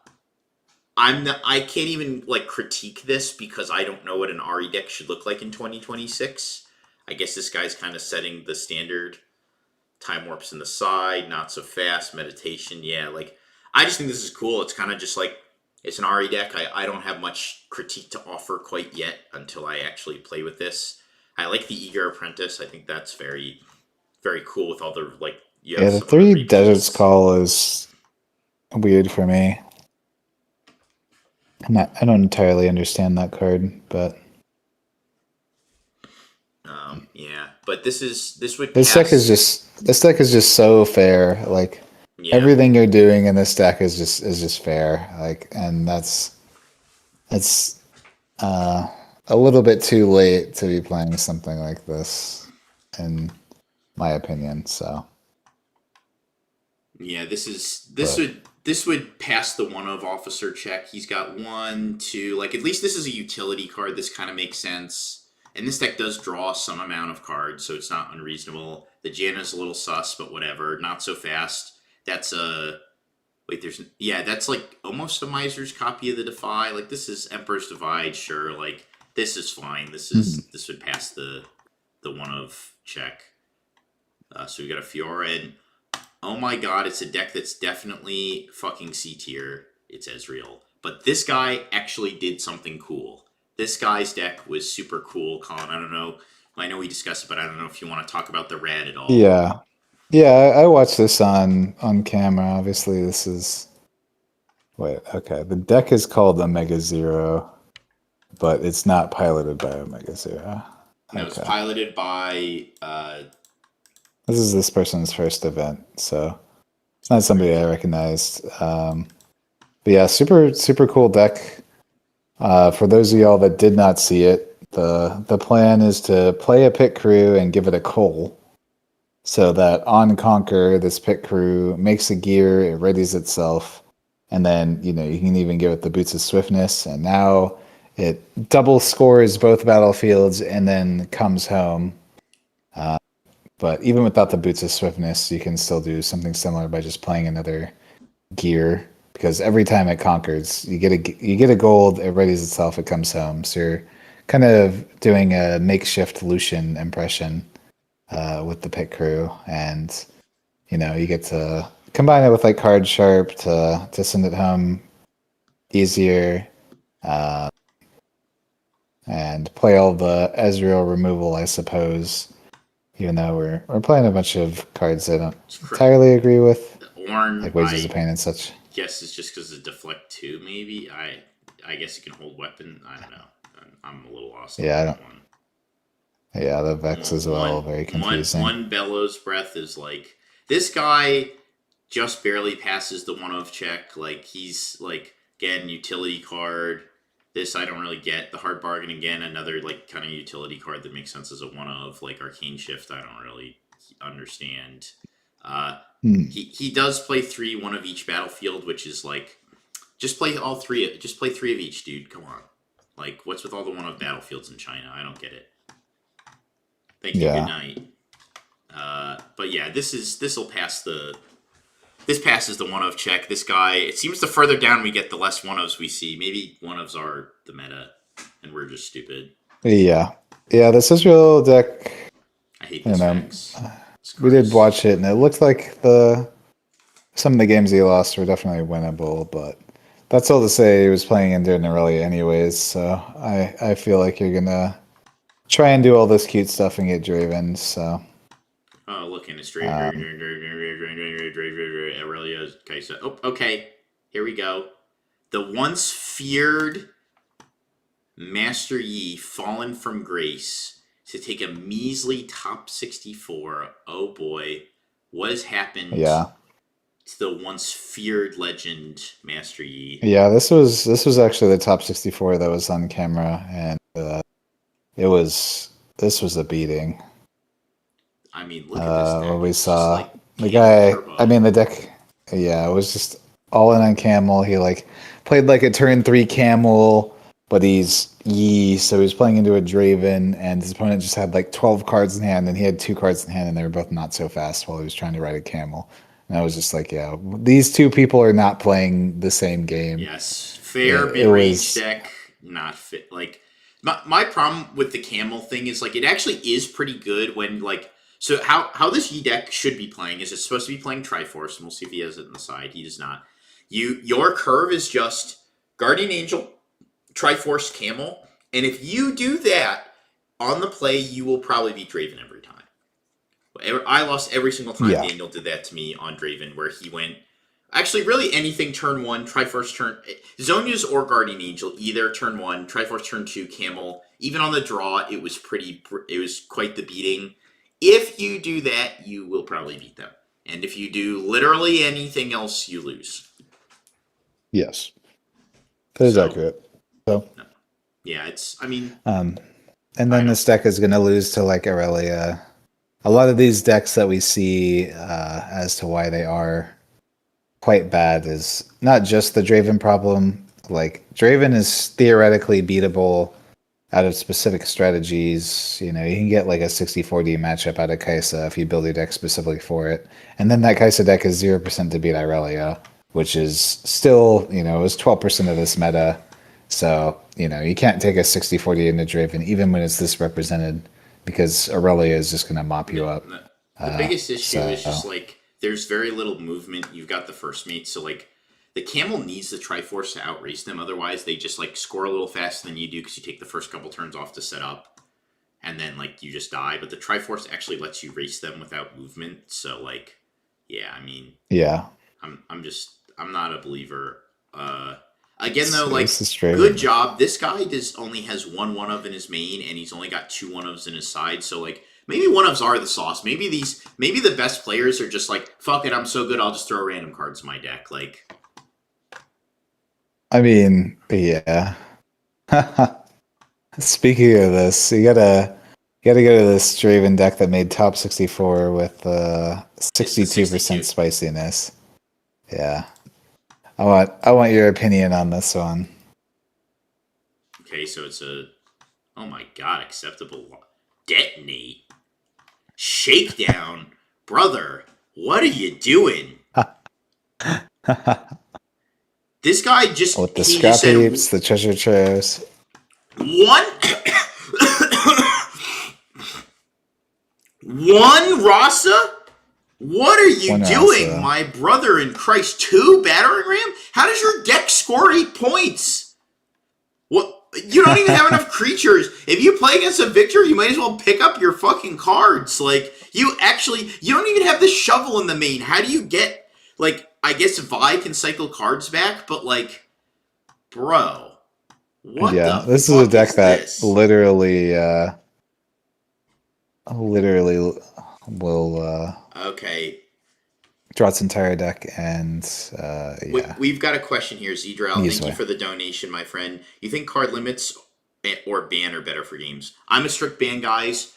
can't even like critique this because I don't know what an RE deck should look like in 2026. I guess this guy's kind of setting the standard. Time warps in the side, not so fast, meditation. Yeah, like I just think this is cool. It's kind of just like it's an RE deck. I don't have much critique to offer quite yet until I actually play with this. I like the Eager Apprentice. I think that's very, very cool with all the like. Yeah, the 3 Desert's Call is weird for me. I don't entirely understand that card, but yeah. But this deck is just so fair. Like everything you're doing in this deck is just fair. Like, and it's a little bit too late to be playing something like this, in my opinion. So yeah, this would pass the 1 of officer check. He's got 1, 2, like at least this is a utility card. This kind of makes sense. And this deck does draw some amount of cards, so it's not unreasonable. The Janna's a little sus, but whatever. Not so fast. That's that's like almost a Miser's copy of the Defy. Like this is Emperor's Divide, sure. Like this is fine. This would pass the 1 of check. So we got a Fiora, and oh my god, it's a deck that's definitely fucking C tier. It's Ezreal. But this guy actually did something cool. This guy's deck was super cool, Colin. I don't know. I know we discussed it, but I don't know if you want to talk about the rad at all. Yeah. I watched this on camera. Obviously, this is... Wait, okay. The deck is called Omega Zero, but it's not piloted by Omega Zero. No, it's piloted by... This is this person's first event, so it's not somebody I recognized. But yeah, super cool deck. For those of y'all that did not see it, the plan is to play a pit crew and give it a coal, so that on Conquer, this pit crew makes a gear, it readies itself, and then you can even give it the Boots of Swiftness, and now it double scores both battlefields and then comes home. But even without the Boots of Swiftness, you can still do something similar by just playing another gear. Because every time it conquers, you get a gold, it readies itself, it comes home. So you're kind of doing a makeshift Lucian impression with the pit crew, and you get to combine it with like Card Sharp to send it home easier, and play all the Ezreal removal, I suppose. Even though we're playing a bunch of cards I don't entirely agree with, like Wages of Pain and such. Guess it's just because of Deflect 2, maybe. I guess it can hold weapon. I don't know. I'm a little lost. Yeah, I don't. Yeah, the Vex as well. Very confusing. One Bellows Breath is like this guy just barely passes the 1 of check. Like he's like again utility card. This I don't really get. The Hard Bargain again, another like kind of utility card that makes sense as a 1 of. Like Arcane Shift, I don't really understand. He does play 3, 1 of each battlefield, which is like just play all 3. Just play 3 of each, dude. Come on. Like what's with all the 1 of battlefields in China? I don't get it. Thank you. Yeah. Good night. But yeah, this passes the 1 of check. This guy, it seems the further down we get, the less 1 ofs we see. Maybe 1 ofs are the meta, and we're just stupid. Yeah. This Israel deck. I hate this decks. We did watch it, and it looked like some of the games he lost were definitely winnable, but that's all to say he was playing in Aurelia anyways, so I feel like you're gonna try and do all this cute stuff and get Draven, so... Oh, look, and it's Draven, Aurelia, Kaiser. Oh, okay, here we go. The once feared Master Yi, fallen from grace, to take a measly top 64. Oh boy, what has happened to the once feared legend Master Yi? Yeah, this was actually the top 64 that was on camera, and this was a beating. I mean, look at this deck. What we saw, like the guy, the deck, it was just all in on Camel. He like played like a turn 3 Camel, but he's Yi, so he was playing into a Draven, and his opponent just had like 12 cards in hand, and he had 2 cards in hand, and they were both not so fast while he was trying to ride a camel. And I was just like, yeah, these two people are not playing the same game. Yes, fair It mid-range was deck, not fit. Like my problem with the camel thing is like it actually is pretty good when like so how this Yi deck should be playing is it's supposed to be playing Triforce, and we'll see if he has it in the side. He does not. Your curve is just Guardian Angel, Triforce, Camel, and if you do that on the play, you will probably beat Draven every time. I lost every single time Daniel did that to me on Draven, where he went. Actually, really anything turn 1, Triforce turn... Zonia's or Guardian Angel, either turn 1, Triforce turn 2, Camel. Even on the draw, it was quite the beating. If you do that, you will probably beat them. And if you do literally anything else, you lose. Yes. That is accurate. So, no. Yeah, it's... I mean... and then this deck is going to lose to, like, Aurelia. A lot of these decks that we see as to why they are quite bad is not just the Draven problem. Like, Draven is theoretically beatable out of specific strategies. You know, you can get like a 60-40 matchup out of Kai'Sa if you build your deck specifically for it. And then that Kai'Sa deck is 0% to beat Aurelia, which is still, you know, it was 12% of this meta. So, you know, you can't take a 60-40 into Draven even when it's this represented, because Aurelia is just going to mop you up. The biggest issue is just like there's very little movement. You've got the first mate, so like the camel needs the Triforce to outrace them. Otherwise, they just like score a little faster than you do because you take the first couple turns off to set up, and then like you just die. But the Triforce actually lets you race them without movement. So like, yeah, I mean, yeah, I'm not a believer. Again though, like good good job. This guy only has one of in his main, and he's only got 2 1-ofs in his side. So like. Maybe 1-ofs are the sauce. Maybe the best players are just like, fuck it, I'm so good, I'll just throw random cards in my deck. Like, I mean, yeah. Speaking of this, you gotta go to this Draven deck that made top 64 with 62% spiciness. Yeah, I want your opinion on this one. Okay, so it's oh my god, acceptable. Detonate. Shakedown. Brother, what are you doing? This guy just... With the scrap heaps, the treasure trares. One Rasa? What are you doing, Rasa. My brother in Christ? 2 battering ram? How does your deck score 8 points? What? You don't even have enough creatures. If you play against a Victor, you might as well pick up your fucking cards. Like, you don't even have the shovel in the main. How do you get, like, I guess Vi can cycle cards back, but, like, bro, what this is a deck that literally will okay. Draw its entire deck, and We've got a question here, Zedral. Thank you for the donation, my friend. You think card limits or ban are better for games? I'm a strict ban, guys.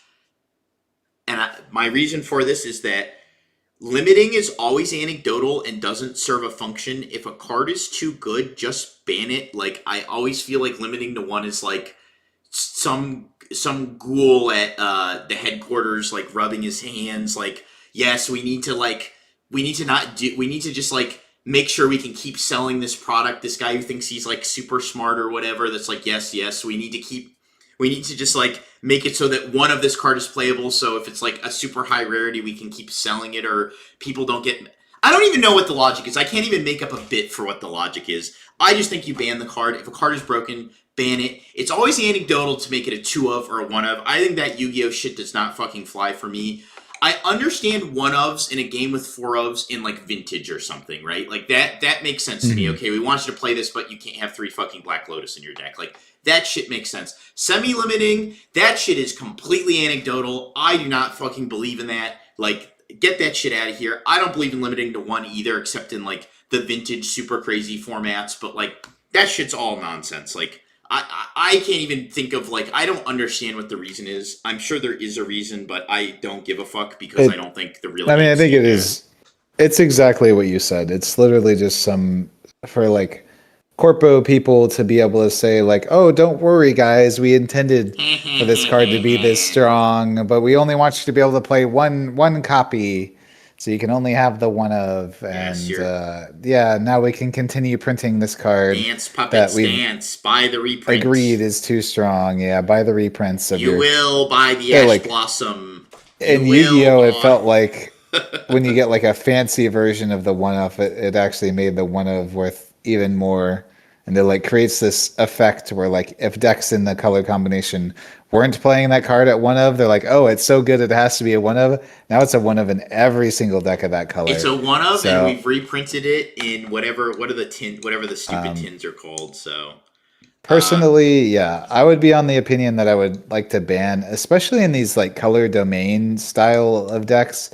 And my reason for this is that limiting is always anecdotal and doesn't serve a function. If a card is too good, just ban it. Like, I always feel like limiting to 1 is like some ghoul at the headquarters, like, rubbing his hands. Like, yes, we need to just like make sure we can keep selling this product. This guy who thinks he's like super smart or whatever, that's like, yes, we need to just like make it so that 1 of this card is playable. So if it's like a super high rarity, we can keep selling it, or people don't get... I don't even know what the logic is. I can't even make up a bit for what the logic is. I just think you ban the card. If a card is broken, ban it. It's always anecdotal to make it a 2-of or a 1-of. I think that Yu-Gi-Oh shit does not fucking fly for me. I understand 1-ofs in a game with 4-ofs in like Vintage or something, right? Like that makes sense to me. Okay, we want you to play this, but you can't have 3 fucking Black Lotus in your deck. Like, that shit makes sense. Semi-limiting, that shit is completely anecdotal. I do not fucking believe in that. Like, get that shit out of here. I don't believe in limiting to 1 either, except in like the Vintage super crazy formats, but like that shit's all nonsense. Like, I can't even think of, like, I don't understand what the reason is. I'm sure there is a reason, but I don't give a fuck because I don't think the real... I think it is. It's exactly what you said. It's literally just for, like, corpo people to be able to say like, oh, don't worry guys, we intended for this card to be this strong, but we only want you to be able to play one copy, so you can only have the one of. Yes, And yeah, now we can continue printing this card dance puppets that we've dance. Buy the reprints. agreed is too strong. Yeah, buy the reprints of You your. will buy the Yeah, Ash like, Blossom. in Yu-Gi-Oh, it felt like when you get like a fancy version of the one of, it actually made the one of worth even more. And it like creates this effect where like if decks in the color combination weren't playing that card at one of, they're like, oh, it's so good it has to be a one of. Now it's a one of in every single deck of that color. It's a one of, So, and we've reprinted it in whatever the stupid tins are called. So personally, yeah, I would be on the opinion that I would like to ban, especially in these like color domain style of decks.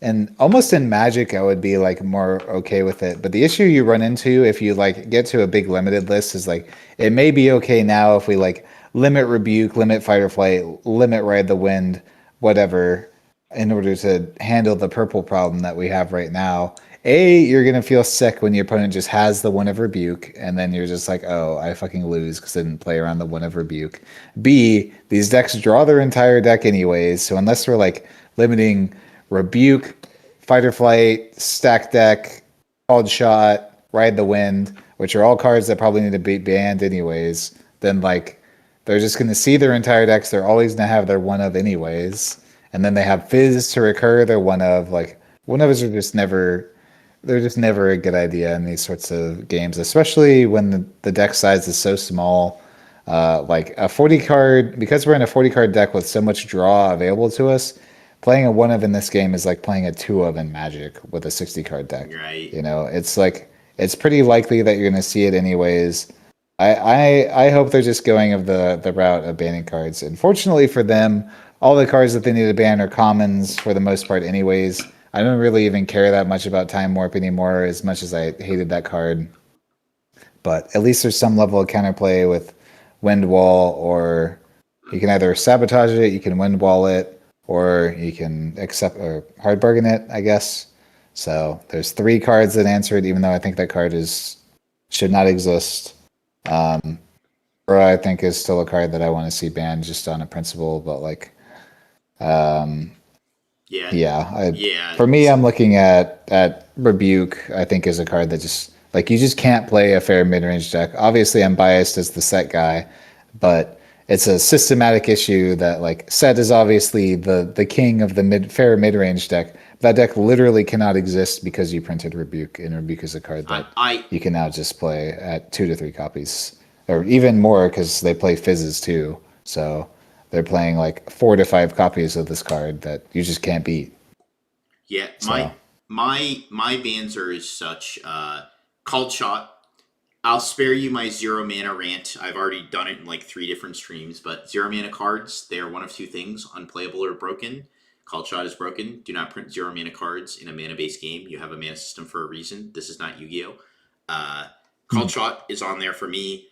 And almost in Magic, I would be like more okay with it. But the issue you run into if you like get to a big limited list is like it may be okay now if we like limit Rebuke, limit Fight or Flight, limit Ride the Wind, whatever, in order to handle the purple problem that we have right now. A, you're gonna feel sick when your opponent just has the one of Rebuke, and then you're just like, oh, I fucking lose because I didn't play around the one of Rebuke. B, these decks draw their entire deck anyways, so unless we're like limiting Rebuke, Fight or Flight, Stack Deck, Called Shot, Ride the Wind, which are all cards that probably need to be banned anyways, then like they're just going to see their entire decks. They're always going to have their one of anyways, and then they have Fizz to recur their one of. Like one ofs are just never. They're just never a good idea in these sorts of games, especially when the deck size is so small. Like a 40 card, because we're in a 40 card deck with so much draw available to us. Playing a one of in this game is like playing a two of in Magic with a 60 card deck. right. You know, it's like it's pretty likely that you're going to see it anyways. I hope they're just going of the route of banning cards. Unfortunately for them, all the cards that they need to ban are commons for the most part anyways. I don't really even care that much about Time Warp anymore as much as I hated that card. But at least there's some level of counterplay with Wind Wall, or you can either sabotage it, you can Wind Wall it, or you can accept or hard bargain it, I guess. So there's 3 cards that answer it, even though I think that card should not exist. Or I think is still a card that I want to see banned just on a principle, but like, Yeah. For me, I'm looking at Rebuke. I think is a card that just like you just can't play a fair mid range deck. Obviously, I'm biased as the set guy, but it's a systematic issue that like set is obviously the king of the fair mid range deck. That deck literally cannot exist because you printed Rebuke, and Rebuke is a card that you can now just play at 2 to 3 copies, or even more because they play Fizzes too. So they're playing like 4 to 5 copies of this card that you just can't beat. Yeah, So. my bans are as such. Called Shot. I'll spare you my 0 mana rant. I've already done it in like 3 different streams, but 0 mana cards, they are one of 2 things: unplayable or broken. Called Shot is broken. Do not print 0 mana cards in a mana based game. You have a mana system for a reason. This is not Yu-Gi-Oh! Called Shot is on there for me.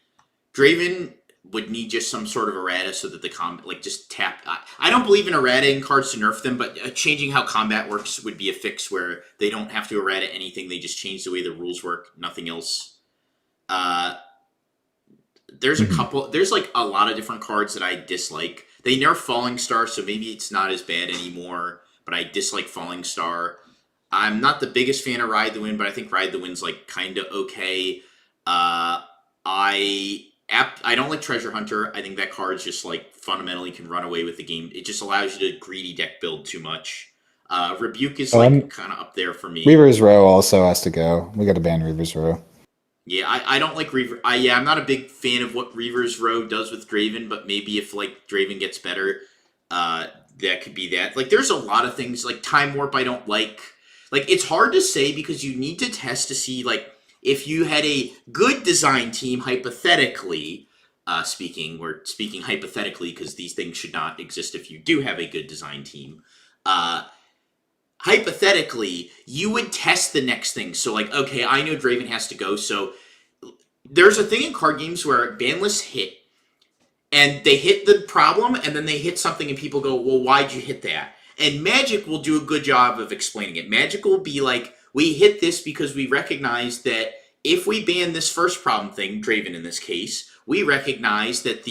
Draven would need just some sort of errata so that the combat, like, just tap. I don't believe in errata in cards to nerf them, but changing how combat works would be a fix where they don't have to errata anything. They just change the way the rules work, nothing else. There's a couple. There's like a lot of different cards that I dislike. They nerf Falling Star, so maybe it's not as bad anymore. But I dislike Falling Star. I'm not the biggest fan of Ride the Wind, but I think Ride the Wind's like kind of okay. I don't like Treasure Hunter. I think that card's just like fundamentally can run away with the game. It just allows you to greedy deck build too much. Rebuke is like kind of up there for me. Reaver's Row also has to go. We got to ban Reaver's Row. Yeah, I don't like Reaver. I'm not a big fan of what Reaver's Row does with Draven, but maybe if like Draven gets better, that could be that. Like, there's a lot of things like Time Warp I don't like. Like, it's hard to say because you need to test to see like if you had a good design team, hypothetically speaking. We're speaking hypothetically because these things should not exist if you do have a good design team. Hypothetically, you would test the next thing. So, like, okay, I know Draven has to go. So, there's a thing in card games where ban lists hit. And they hit the problem, and then they hit something, and people go, well, why'd you hit that? And Magic will do a good job of explaining it. Magic will be like, we hit this because we recognize that if we ban this first problem thing, Draven in this case, we recognize that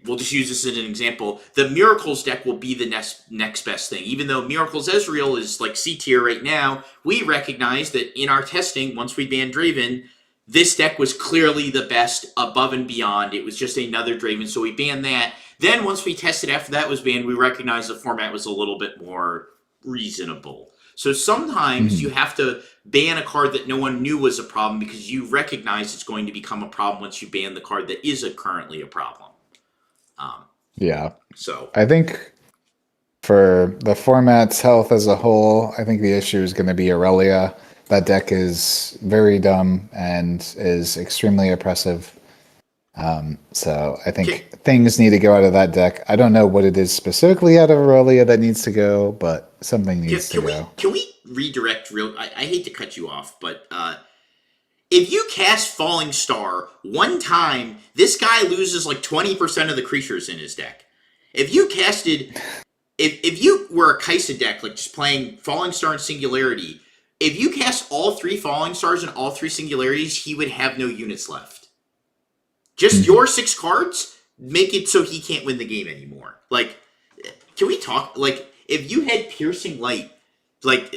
we'll just use this as an example, the Miracles deck will be the next best thing. Even though Miracles Ezreal is like C tier right now, we recognize that in our testing, once we banned Draven, this deck was clearly the best above and beyond. It was just another Draven, so we banned that. Then once we tested after that was banned, we recognized the format was a little bit more reasonable. So sometimes you have to ban a card that no one knew was a problem because you recognize it's going to become a problem once you ban the card that is currently a problem. Yeah. So I think for the format's health as a whole, I think the issue is going to be Aurelia. That deck is very dumb and is extremely oppressive. So I think things need to go out of that deck. I don't know what it is specifically out of Aurelia that needs to go, but something needs to go. Can we redirect I hate to cut you off, but if you cast Falling Star one time, this guy loses like 20% of the creatures in his deck. If you casted... If you were a Kaiser deck, like just playing Falling Star and Singularity, if you cast all 3 Falling Stars and all 3 Singularities, he would have no units left. Just your 6 cards make it so he can't win the game anymore. Like, can we talk? Like, if you had Piercing Light, like,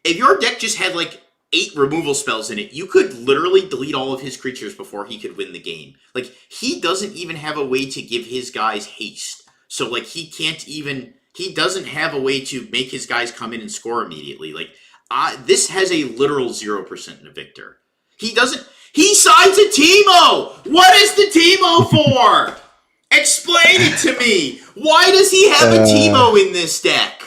if your deck just had, like, 8 removal spells in it, you could literally delete all of his creatures before he could win the game. Like, he doesn't even have a way to give his guys haste. So, like, he doesn't have a way to make his guys come in and score immediately. Like, this has a literal 0% in a Victor. He sides a Teemo! What is the Teemo for? Explain it to me! Why does he have a Teemo in this deck?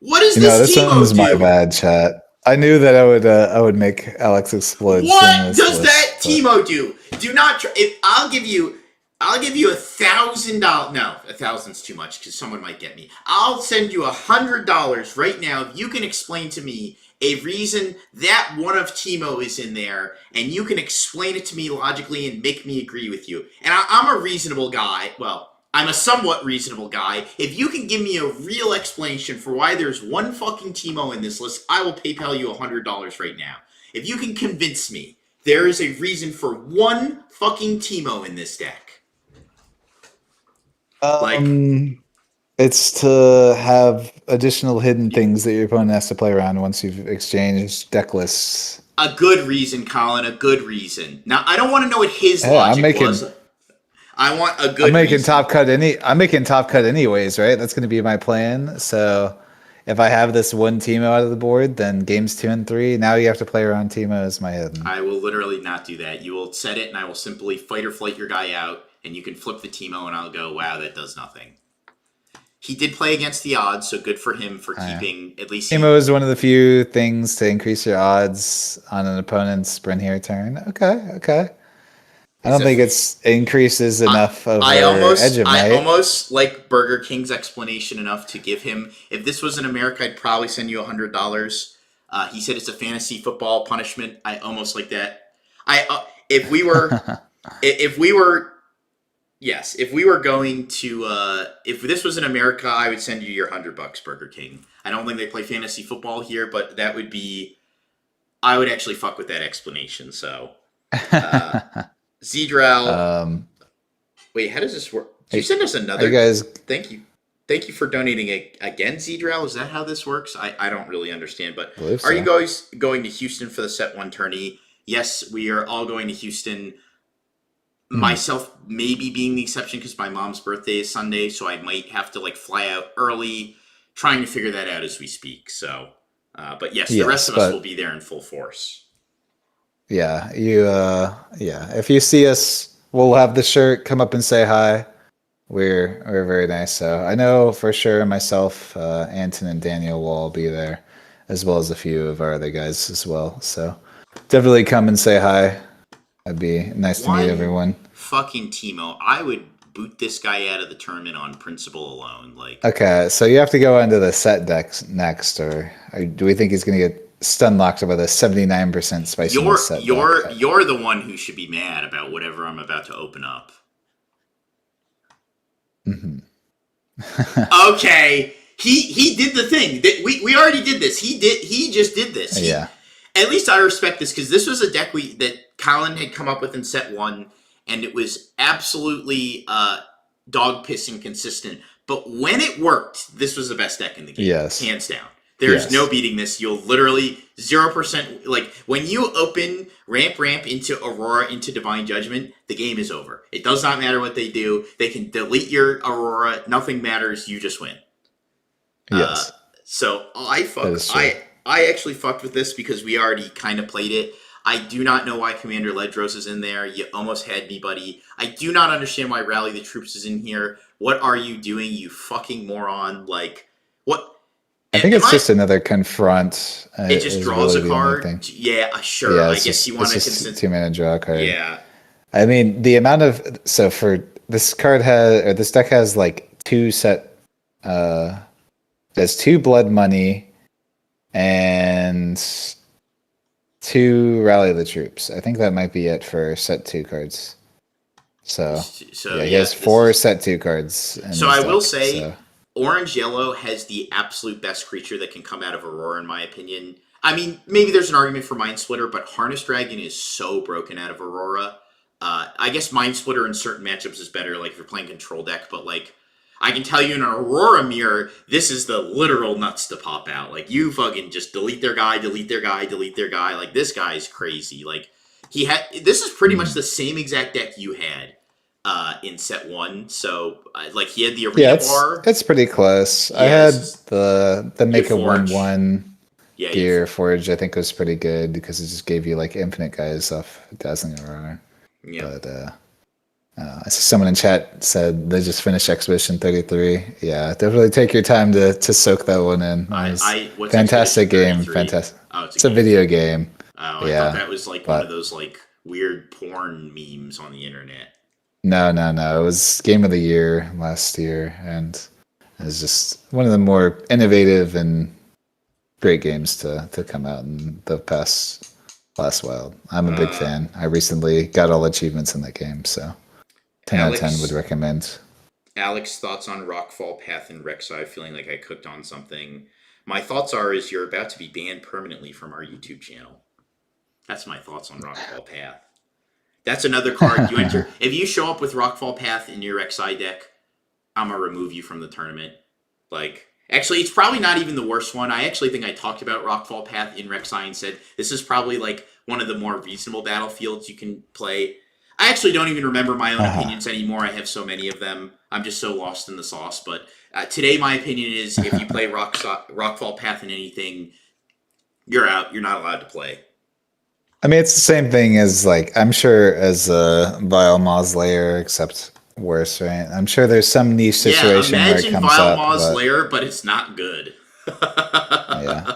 What does this Teemo do? This my bad, chat. I knew that I would make Alex explode. What does that Teemo do? Do not I'll give you $1,000. No, 1,000's too much because someone might get me. I'll send you $100 right now if you can explain to me a reason that one of Teemo is in there, and you can explain it to me logically and make me agree with you. And I'm a reasonable guy. Well, I'm a somewhat reasonable guy. If you can give me a real explanation for why there's one fucking Teemo in this list, I will PayPal you $100 right now. If you can convince me there is a reason for one fucking Teemo in this deck. It's to have additional hidden things that your opponent has to play around once you've exchanged deck lists. A good reason, Colin. A good reason. Now, I don't want to know what his logic was. I want a good. I'm making top cut anyways, right? That's going to be my plan. So, if I have this one Teemo out of the board, then games 2 and 3. Now you have to play around Teemo as my hidden. I will literally not do that. You will set it, and I will simply fight or flight your guy out. And you can flip the Teemo, and I'll go, wow, that does nothing. He did play against the odds, so good for him for keeping at least... Teemo is one of the few things to increase your odds on an opponent's Brynhir turn. Okay. I don't think it increases enough over Edge. I almost like Burger King's explanation enough to give him... If this was in America, I'd probably send you $100. He said it's a fantasy football punishment. I almost like that. If we were... Yes, if we were going to, if this was in America, I would send you your $100, Burger King. I don't think they play fantasy football here, but that would be, I would actually fuck with that explanation. So, Zedral. Wait, how does this work? Did you send us another? Hey guys, thank you for donating again, Zedral. Is that how this works? I don't really understand. But are you guys going to Houston for the Set 1 tourney? Yes, we are all going to Houston. Myself maybe being the exception because my mom's birthday is Sunday, so I might have to like fly out early, trying to figure that out as we speak. So, but yes, the rest of us will be there in full force. Yeah, if you see us, we'll have the shirt. Come up and say hi. We're very nice. So I know for sure myself, Anton, and Daniel will all be there, as well as a few of our other guys as well. So definitely come and say hi. It'd be nice to meet everyone. Fucking Teemo. I would boot this guy out of the tournament on principle alone. Like, okay, so you have to go into the set decks next, or do we think he's going to get stun locked with a 79% spiciness set? You're the one who should be mad about whatever I'm about to open up. Okay, he did the thing. We already did this. He just did this. Yeah. At least I respect this because this was a deck that Colin had come up with in set one, and it was absolutely dog pissing consistent. But when it worked, this was the best deck in the game, hands down. There's no beating this. You'll literally 0%. Like when you open ramp into Aurora into Divine Judgment, the game is over. It does not matter what they do. They can delete your Aurora. Nothing matters. You just win. Yes. So I actually fucked with this because we already kind of played it. I do not know why Commander Ledros is in there. You almost had me, buddy. I do not understand why Rally the Troops is in here. What are you doing, you fucking moron? Like, what? I think it's just another confront. It just draws a card. Yeah, sure. Yeah, I guess you want to consider 2-mana draw a card. Yeah. I mean, the amount of for this card this deck has like there's 2 Blood Money and 2 Rally the Troops. I think that might be it for set 2 cards. So yeah, he has 4 set 2 cards. So I will say, Orange Yellow has the absolute best creature that can come out of Aurora, in my opinion. I mean, maybe there's an argument for Mind Splitter, but Harness Dragon is so broken out of Aurora. I guess Mind Splitter in certain matchups is better, like if you're playing control deck, but like, I can tell you in an Aurora mirror, this is the literal nuts to pop out. Like, you fucking just delete their guy, delete their guy, delete their guy. Like, this guy's crazy. Like, this is pretty much the same exact deck you had in set 1. So, like, he had the arena bar. It's pretty close. Yes. I had the make a 1/1 gear forge. I think was pretty good because it just gave you like infinite guys off Dazzling Aurora. Yeah. But I see someone in chat said they just finished Expedition 33. Yeah, definitely take your time to soak that one in. Fantastic game. Fantastic. Oh, it's a video game. Oh, I thought that was like one of those like weird porn memes on the internet. No. It was Game of the Year last year, and it was just one of the more innovative and great games to come out in the past while. I'm a big fan. I recently got all achievements in that game, so 10 out of 10 would recommend. Alex, thoughts on Rockfall Path and Rek'Sai? Feeling like I cooked on something. My thoughts is you're about to be banned permanently from our YouTube channel. That's my thoughts on Rockfall Path. That's another card you enter. If you show up with Rockfall Path in your Rek'Sai deck, I'm going to remove you from the tournament. Like, actually, it's probably not even the worst one. I actually think I talked about Rockfall Path in Rek'Sai and said, this is probably like one of the more reasonable battlefields you can play. I actually don't even remember my own opinions anymore. I have so many of them. I'm just so lost in the sauce. But today, my opinion is if you play Rockfall Path in anything, you're out. You're not allowed to play. I mean, it's the same thing as, like, I'm sure as a Vile Maw's Lair, except worse, right? I'm sure there's some niche situation where it comes Vile up. Maw's Lair, but it's not good. Yeah.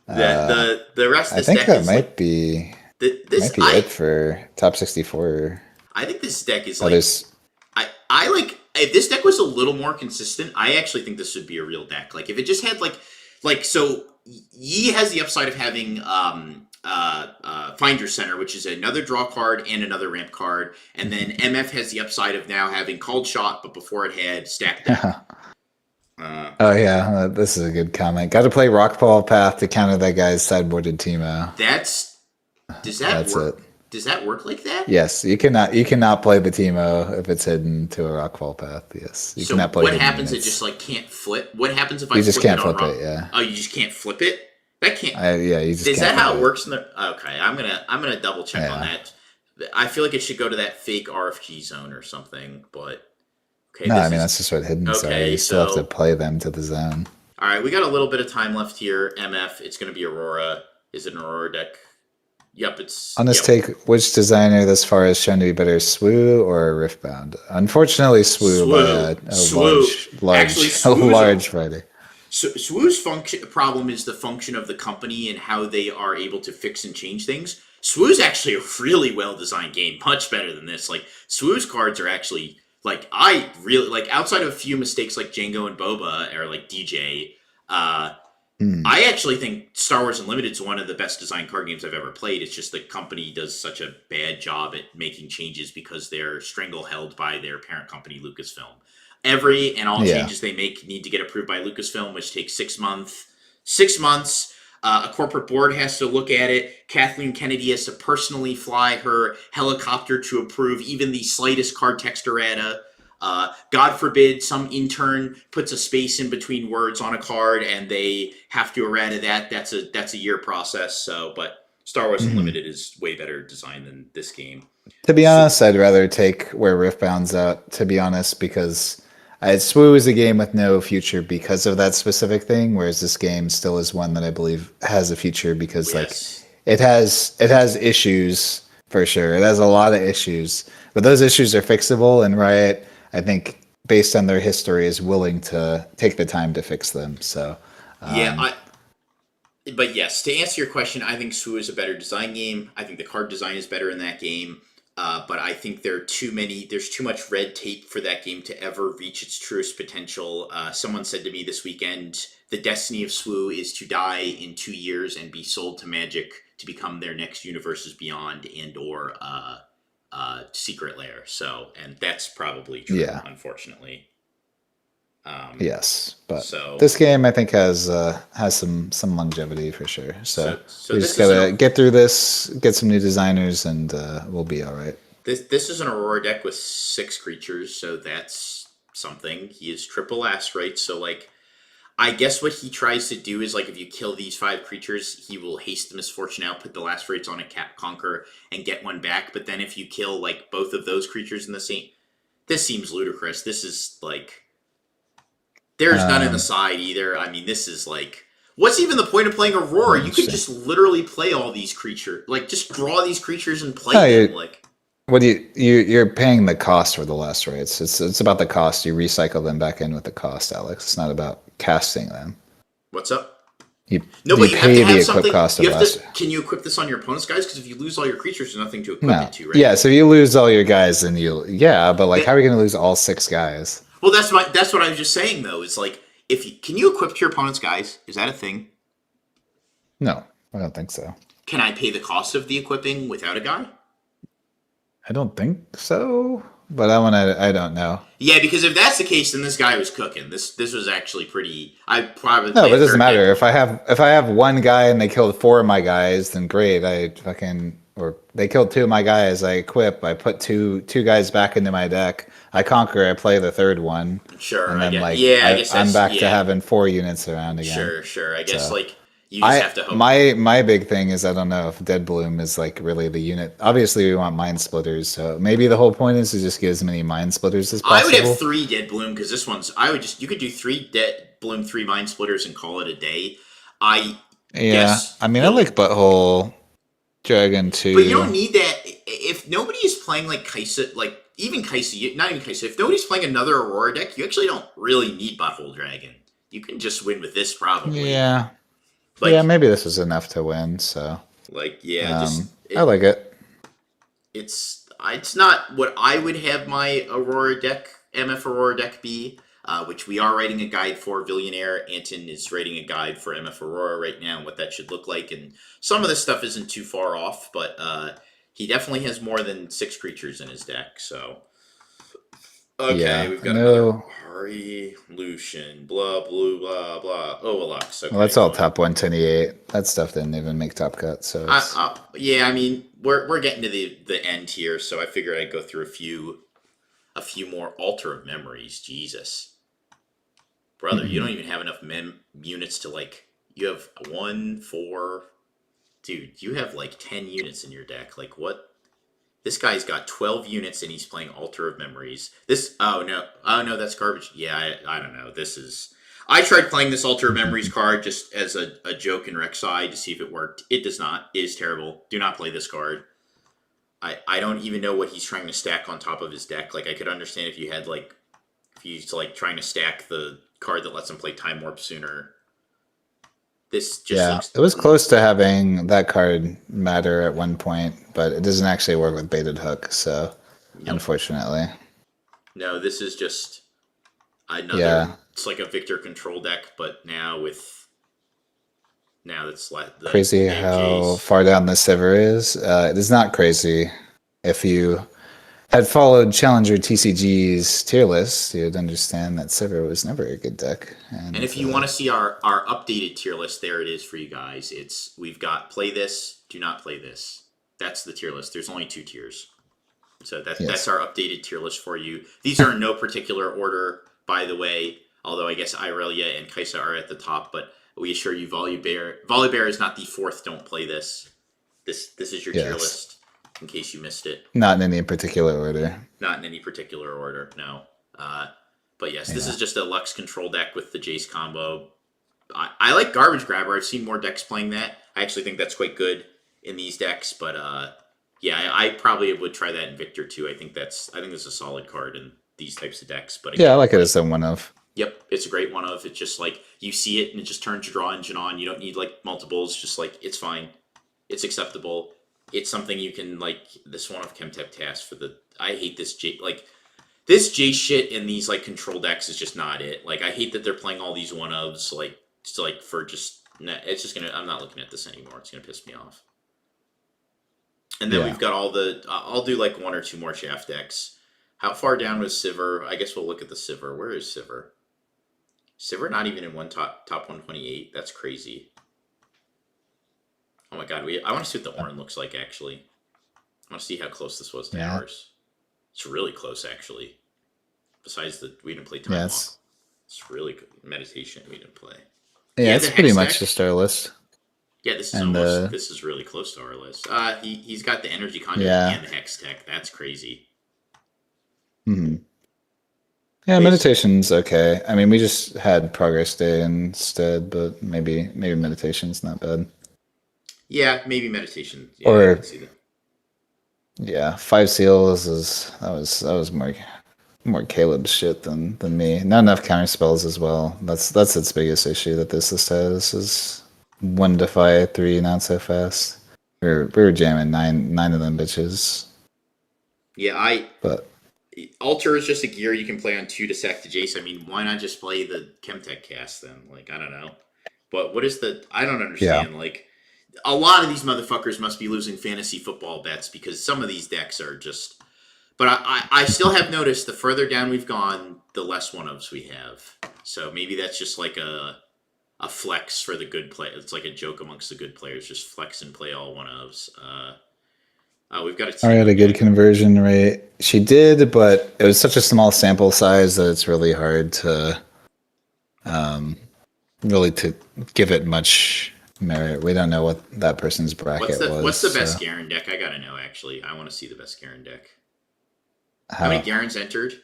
The rest of this deck that might be it for top 64. I think this deck is I like, if this deck was a little more consistent, I actually think this would be a real deck. Like, if it just had so Yi has the upside of having Find Your Center, which is another draw card and another ramp card, and then MF has the upside of now having Called Shot, but before it had Stacked Deck. This is a good comment. Got to play Rockfall Path to counter that guy's sideboarded Teemo. Does that work? Does that work like that? Yes, you cannot play the Teemo if it's hidden to a Rockfall Path. Yes, you cannot play. What happens? It just like can't flip. What happens if I just can't flip it? Yeah. Oh, you just can't flip it. That can't. You just. Is that how it works in the? Okay, I'm gonna double check on that. I feel like it should go to that fake RFG zone or something, but. Okay, no, that's just what hidden are. You still have to play them to the zone. All right, we got a little bit of time left here. MF, it's going to be Aurora. Is it an Aurora deck? Yep, it's... On this take, which designer thus far has shown to be better, Swoo or Riftbound? Unfortunately, Swoo by a large variety. Swoo's problem is the function of the company and how they are able to fix and change things. Swoo's actually a really well-designed game, much better than this. Like, Swoo's cards are actually... Like, I really, like, outside of a few mistakes like Django and Boba, or like DJ, I actually think Star Wars Unlimited is one of the best designed card games I've ever played. It's just the company does such a bad job at making changes because they're strangle-held by their parent company, Lucasfilm. Every and all changes they make need to get approved by Lucasfilm, which takes 6 months. 6 months. A corporate board has to look at it. Kathleen Kennedy has to personally fly her helicopter to approve even the slightest card text errata. God forbid some intern puts a space in between words on a card and they have to errata that. That's a year process. So, but Star Wars Unlimited is way better designed than this game. To be honest, I'd rather take where Riftbound's out, to be honest, because SWU is a game with no future because of that specific thing, whereas this game still is one that I believe has a future because Yes. like it has issues for sure. It has a lot of issues, but those issues are fixable, and Riot, I think, based on their history, is willing to take the time to fix them. So but yes, to answer your question, I think SWU is a better design game. I think the card design is better in that game. But I think there's too much red tape for that game to ever reach its truest potential. Someone said to me this weekend, the destiny of SWU is to die in 2 years and be sold to Magic to become their next Universes Beyond and or Secret Lair. So, and that's probably true, unfortunately. Yes, but this game I think has some longevity for sure. So we just gotta get through this, get some new designers, and we'll be all right. This is an Aurora deck with 6 creatures, so that's something. He is triple asteroid, so like I guess what he tries to do is like if you kill these 5 creatures, he will haste the misfortune out, put the last rates on a cap conquer, and get one back. But then if you kill like both of those creatures in the same, this seems ludicrous. This is like. There's none in the side either. I mean, this is like, what's even the point of playing Aurora? You could just literally play all these creatures, like just draw these creatures and play them. Like, what do you're paying the cost for the last rates? It's about the cost. You recycle them back in with the cost, Alex. It's not about casting them. What's up? You pay the equip cost of last. Can you equip this on your opponent's guys? Because if you lose all your creatures, there's nothing to equip it to, right? Yeah, so if you lose all your guys, then but like, how are we going to lose all 6 guys? Well, that's what I was just saying though. It's like can you equip to your opponent's guys? Is that a thing? No, I don't think so. Can I pay the cost of the equipping without a guy? I don't think so, but I don't know. Yeah, because if that's the case, then this guy was cooking. This was actually pretty. I probably no, but it doesn't matter. If I have one guy and they killed 4 of my guys, then great. Or they killed 2 of my guys. I equip. I put two guys back into my deck. I conquer. I play the 3rd one. Sure. And then I guess I'm back to having 4 units around again. Sure. I guess you just have to hope. My big thing is I don't know if Dead Bloom is like really the unit. Obviously, we want Mind Splitters, so maybe the whole point is to just get as many Mind Splitters as possible. I would have 3 Dead Bloom because this one's. You could do 3 Dead Bloom, 3 Mind Splitters, and call it a day. I like Butthole Dragon too. But you don't need that if nobody is playing like Kaisa, like even Kaisa, not even Kaisa. If nobody's playing another Aurora deck, you actually don't really need Butthole Dragon. You can just win with this probably. Yeah. Maybe this is enough to win. So. I like it. It's not what I would have my Aurora deck, MF Aurora deck be. Which we are writing a guide for. Billionaire Anton is writing a guide for MF Aurora right now and what that should look like. And some of this stuff isn't too far off, but he definitely has more than 6 creatures in his deck. So, okay, we've got another Hari, Lucian, blah, blah, blah, blah. Oh, Lux. Okay, well, that's all top 128. That stuff didn't even make top cut. So, I mean, we're getting to the end here, so I figured I'd go through a few more Altar of Memories. Jesus. Brother, you don't even have enough units to like. You have 1, 4. Dude, you have like 10 units in your deck. Like what? This guy's got 12 units and he's playing Altar of Memories. Oh no, that's garbage. Yeah, I don't know. I tried playing this Altar of Memories card just as a joke in Rek'Sai to see if it worked. It does not. It is terrible. Do not play this card. I don't even know what he's trying to stack on top of his deck. Like I could understand if he's like trying to stack the card that lets him play Time Warp sooner. This just looks... It was close to having that card matter at one point, but it doesn't actually work with Baited Hook, so unfortunately. No, this is just another it's like a Victor control deck, but now it's like crazy how far down the Sivir is. It is not crazy if you had followed Challenger TCG's tier list, you'd understand that Sivir was never a good deck. And if you want to see our updated tier list, there it is for you guys. We've got play this, do not play this. That's the tier list. There's only 2 tiers. So that's our updated tier list for you. These are in no particular order, by the way. Although I guess Aurelia and Kaiser are at the top, but we assure you, Volibear is not the 4th. Don't play this. This is your tier list, in case you missed it. Not in any particular order. Not in any particular order. No. But yes, this is just a Lux control deck with the Jace combo. I like Garbage Grabber. I've seen more decks playing that. I actually think that's quite good in these decks, but yeah, I probably would try that in Victor too. I think that's a solid card in these types of decks. But again, yeah, I like it as a one of. Yep, it's a great one of. It's just like you see it and it just turns your draw engine on. You don't need like multiples. Just like it's fine, it's acceptable. It's something you can like. This one of Chemtech Task for the. I hate this this J shit in these like control decks is just not it. Like I hate that they're playing all these one ofs like for just. It's just gonna. I'm not looking at this anymore. It's gonna piss me off. And then we've got all the. I'll do like 1 or 2 more Shaft decks. How far down was Sivir? I guess we'll look at the Sivir. Where is Sivir? Sivir not even in top 128. That's crazy. Oh my god, I want to see what the Orin looks like actually. I want to see how close this was to ours. It's really close actually. Besides we didn't play time walk. It's really good. Meditation we didn't play. Yeah, it's pretty much just our list. Yeah, this is this is really close to our list. He's got the energy conduit and the hex tech. That's crazy. Hmm. Yeah, meditation's okay. I mean, we just had progress day instead, but maybe meditation's not bad. Yeah, maybe meditation. Yeah, or I can see that. Yeah, 5 seals that was more Caleb's shit than me. Not enough counter spells as well. That's its biggest issue that this list has is 1 defy, 3 not so fast. We were jamming nine of them bitches. Yeah, Alter is just a gear you can play on 2 to sack the Jace. I mean, why not just play the Chemtech cast then? Like, I don't know. But what is I don't understand. Yeah. Like, a lot of these motherfuckers must be losing fantasy football bets because some of these decks are just... But I still have noticed the further down we've gone, the less one-ofs we have. So maybe that's just like a flex for the good play. It's like a joke amongst the good players. Just flex and play all one-ofs. We've got a team. Had a good conversion rate. She did, but it was such a small sample size that it's really hard to to give it much merit. We don't know what that person's bracket was. What's the best Garen deck? I gotta know, actually. I want to see the best Garen deck. How many Garens entered?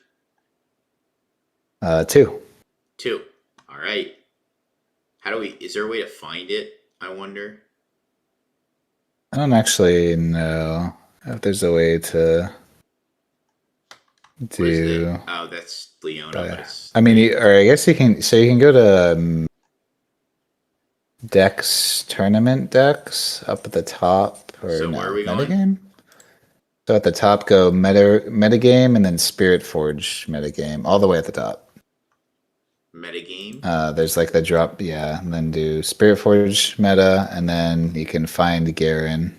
2. 2. All right. Is there a way to find it, I wonder? I don't actually know if there's a way to do. Oh, that's Leona. I mean, or I guess you can. So you can go to decks, tournament decks up at the top, or so where are we metagame? Going? So at the top, go metagame, and then Spirit Forge metagame, all the way at the top. Metagame. There's like the drop, and then do Spirit Forge meta, and then you can find Garen,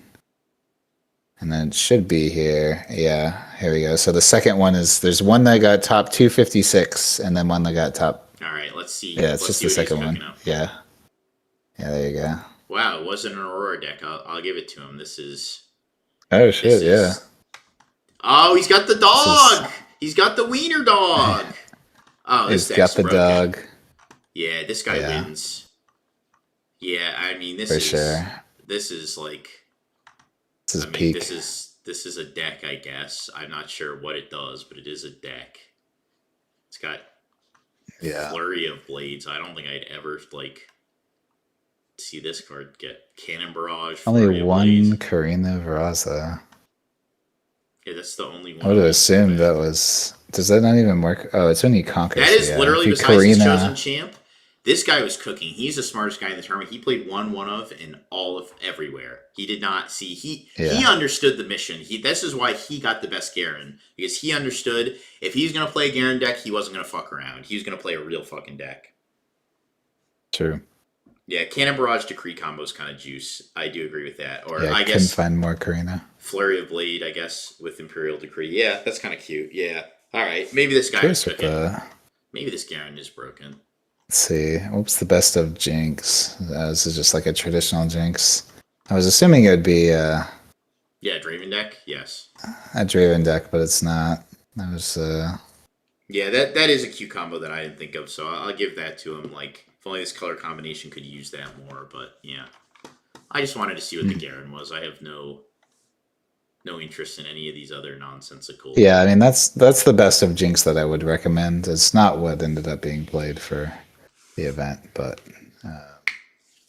and then it should be here. Yeah, here we go. So the second one there's one that got top 256, and then one that got top. All right, let's see. Yeah, it's just the second one. Yeah, there you go. Wow, it wasn't an Aurora deck. I'll give it to him. This is. Oh shit! Yeah. Oh, he's got the dog. He's got the wiener dog. Oh, he's got the dog. Yeah, this guy wins. Yeah, I mean this is like this is peak. This is a deck, I guess. I'm not sure what it does, but it is a deck. It's got flurry of blades. I don't think I'd ever see this card get Cannon Barrage. Only one Karina Veraza. Yeah, that's the only one. I would have assumed that was. Does that not even work? Oh, it's when he conquers. That is literally besides his chosen champ. This guy was cooking. He's the smartest guy in the tournament. He played one of in all of everywhere. He did not see. He understood the mission. This is why he got the best Garen, because he understood if he's gonna play a Garen deck, he wasn't gonna fuck around. He was gonna play a real fucking deck. True. Yeah, Cannon Barrage Decree combo is kind of juice. I do agree with that. Or Yeah, I couldn't guess find more Karina. Flurry of Blade, I guess, with Imperial Decree. Yeah, that's kind of cute. Yeah. All right. Maybe this guy Curious took with it. the. Maybe this Garen is broken. Let's see. What's the best of Jinx? This is just like a traditional Jinx. I was assuming it would be Yeah, Draven deck. Yes. a Draven deck, but it's not. That was Yeah, that is a cute combo that I didn't think of, so I'll give that to him. Like, if only this color combination could use that more, but yeah. I just wanted to see what the Garen was. I have no interest in any of these other nonsensical. Yeah, I mean that's the best of Jinx that I would recommend. It's not what ended up being played for the event, but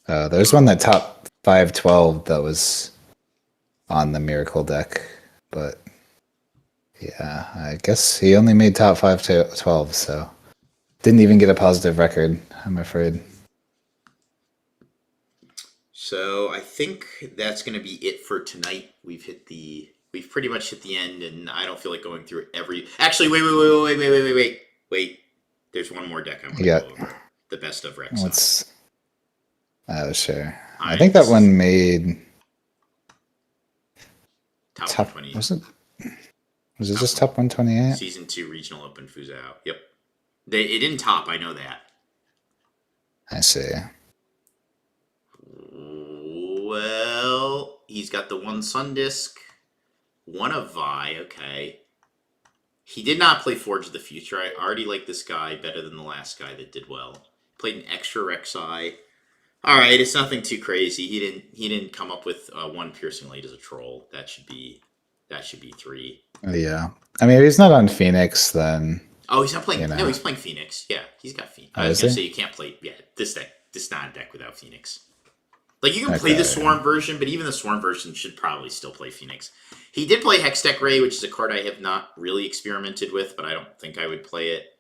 there's one that top 512 that was on the Miracle deck, but yeah, I guess he only made top 512, so didn't even get a positive record, I'm afraid. So I think that's going to be it for tonight. We've pretty much hit the end, and I don't feel like going through every. Actually, wait. There's one more deck I'm going to go over. The best of Rex. What's? Sure. I think that one made top 120. Was it just top 128? Season 2 Regional Open Fuzhou. Yep. It didn't top. I know that. I see. Well, he's got the one Sun Disc, one of Vi. Okay. He did not play Forge of the Future. I already like this guy better than the last guy that did well. Played an extra Rek'Sai. All right, it's nothing too crazy. He didn't come up with one Piercing Blade as a troll. That should be 3. Yeah. I mean, if he's not on Phoenix, then. Oh, he's not playing. No, he's playing Phoenix. Yeah, he's got Phoenix. I was gonna say you can't play. Yeah, this deck. This is not a deck without Phoenix. Like, you can play the Swarm version, but even the Swarm version should probably still play Phoenix. He did play Hextech Ray, which is a card I have not really experimented with, but I don't think I would play it.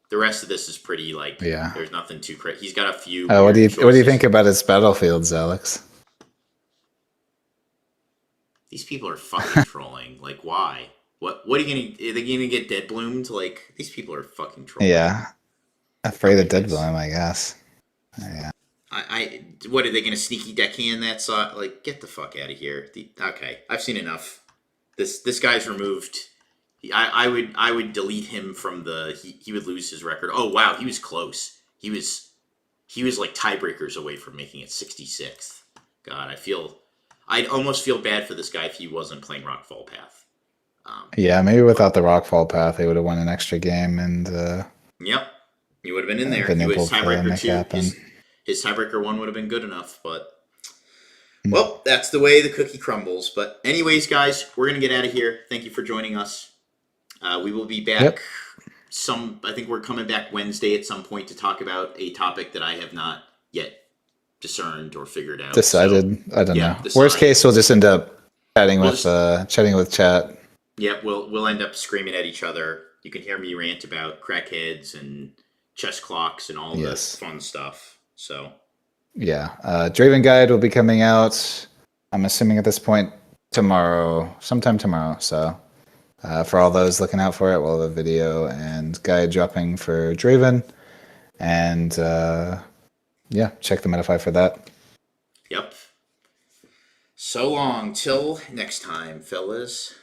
The rest of this is pretty, like, there's nothing too crazy. He's got a few. What do you think about his battlefields, Alex? These people are fucking trolling. Like, why? What are you gonna? Are they gonna get dead bloomed? Like, these people are fucking trolling. Yeah, afraid of dead bloom, I guess. Yeah. What are they going to sneaky deckhand that side? Like, get the fuck out of here. Okay, I've seen enough. This guy's removed. I would delete him from the. He would lose his record. Oh wow, he was close. He was like tiebreakers away from making it 66th. God, I'd almost feel bad for this guy if he wasn't playing Rockfall Path. Yeah, maybe without the Rockfall Path, he would have won an extra game and. Yep, he would have been in there. He was tiebreaker 2. His tiebreaker 1 would have been good enough, but well, that's the way the cookie crumbles. But anyways, guys, we're gonna get out of here. Thank you for joining us. We will be back. Yep. I think we're coming back Wednesday at some point to talk about a topic that I have not yet discerned or figured out. Decided. So, I don't know. Worst case, we'll just end up chatting with chat. Yeah, we'll end up screaming at each other. You can hear me rant about crackheads and chess clocks and all the fun stuff. So, yeah, Draven Guide will be coming out, I'm assuming at this point, sometime tomorrow. So, for all those looking out for it, we'll have a video and guide dropping for Draven. And, check the Metafy for that. Yep. So long, till next time, fellas.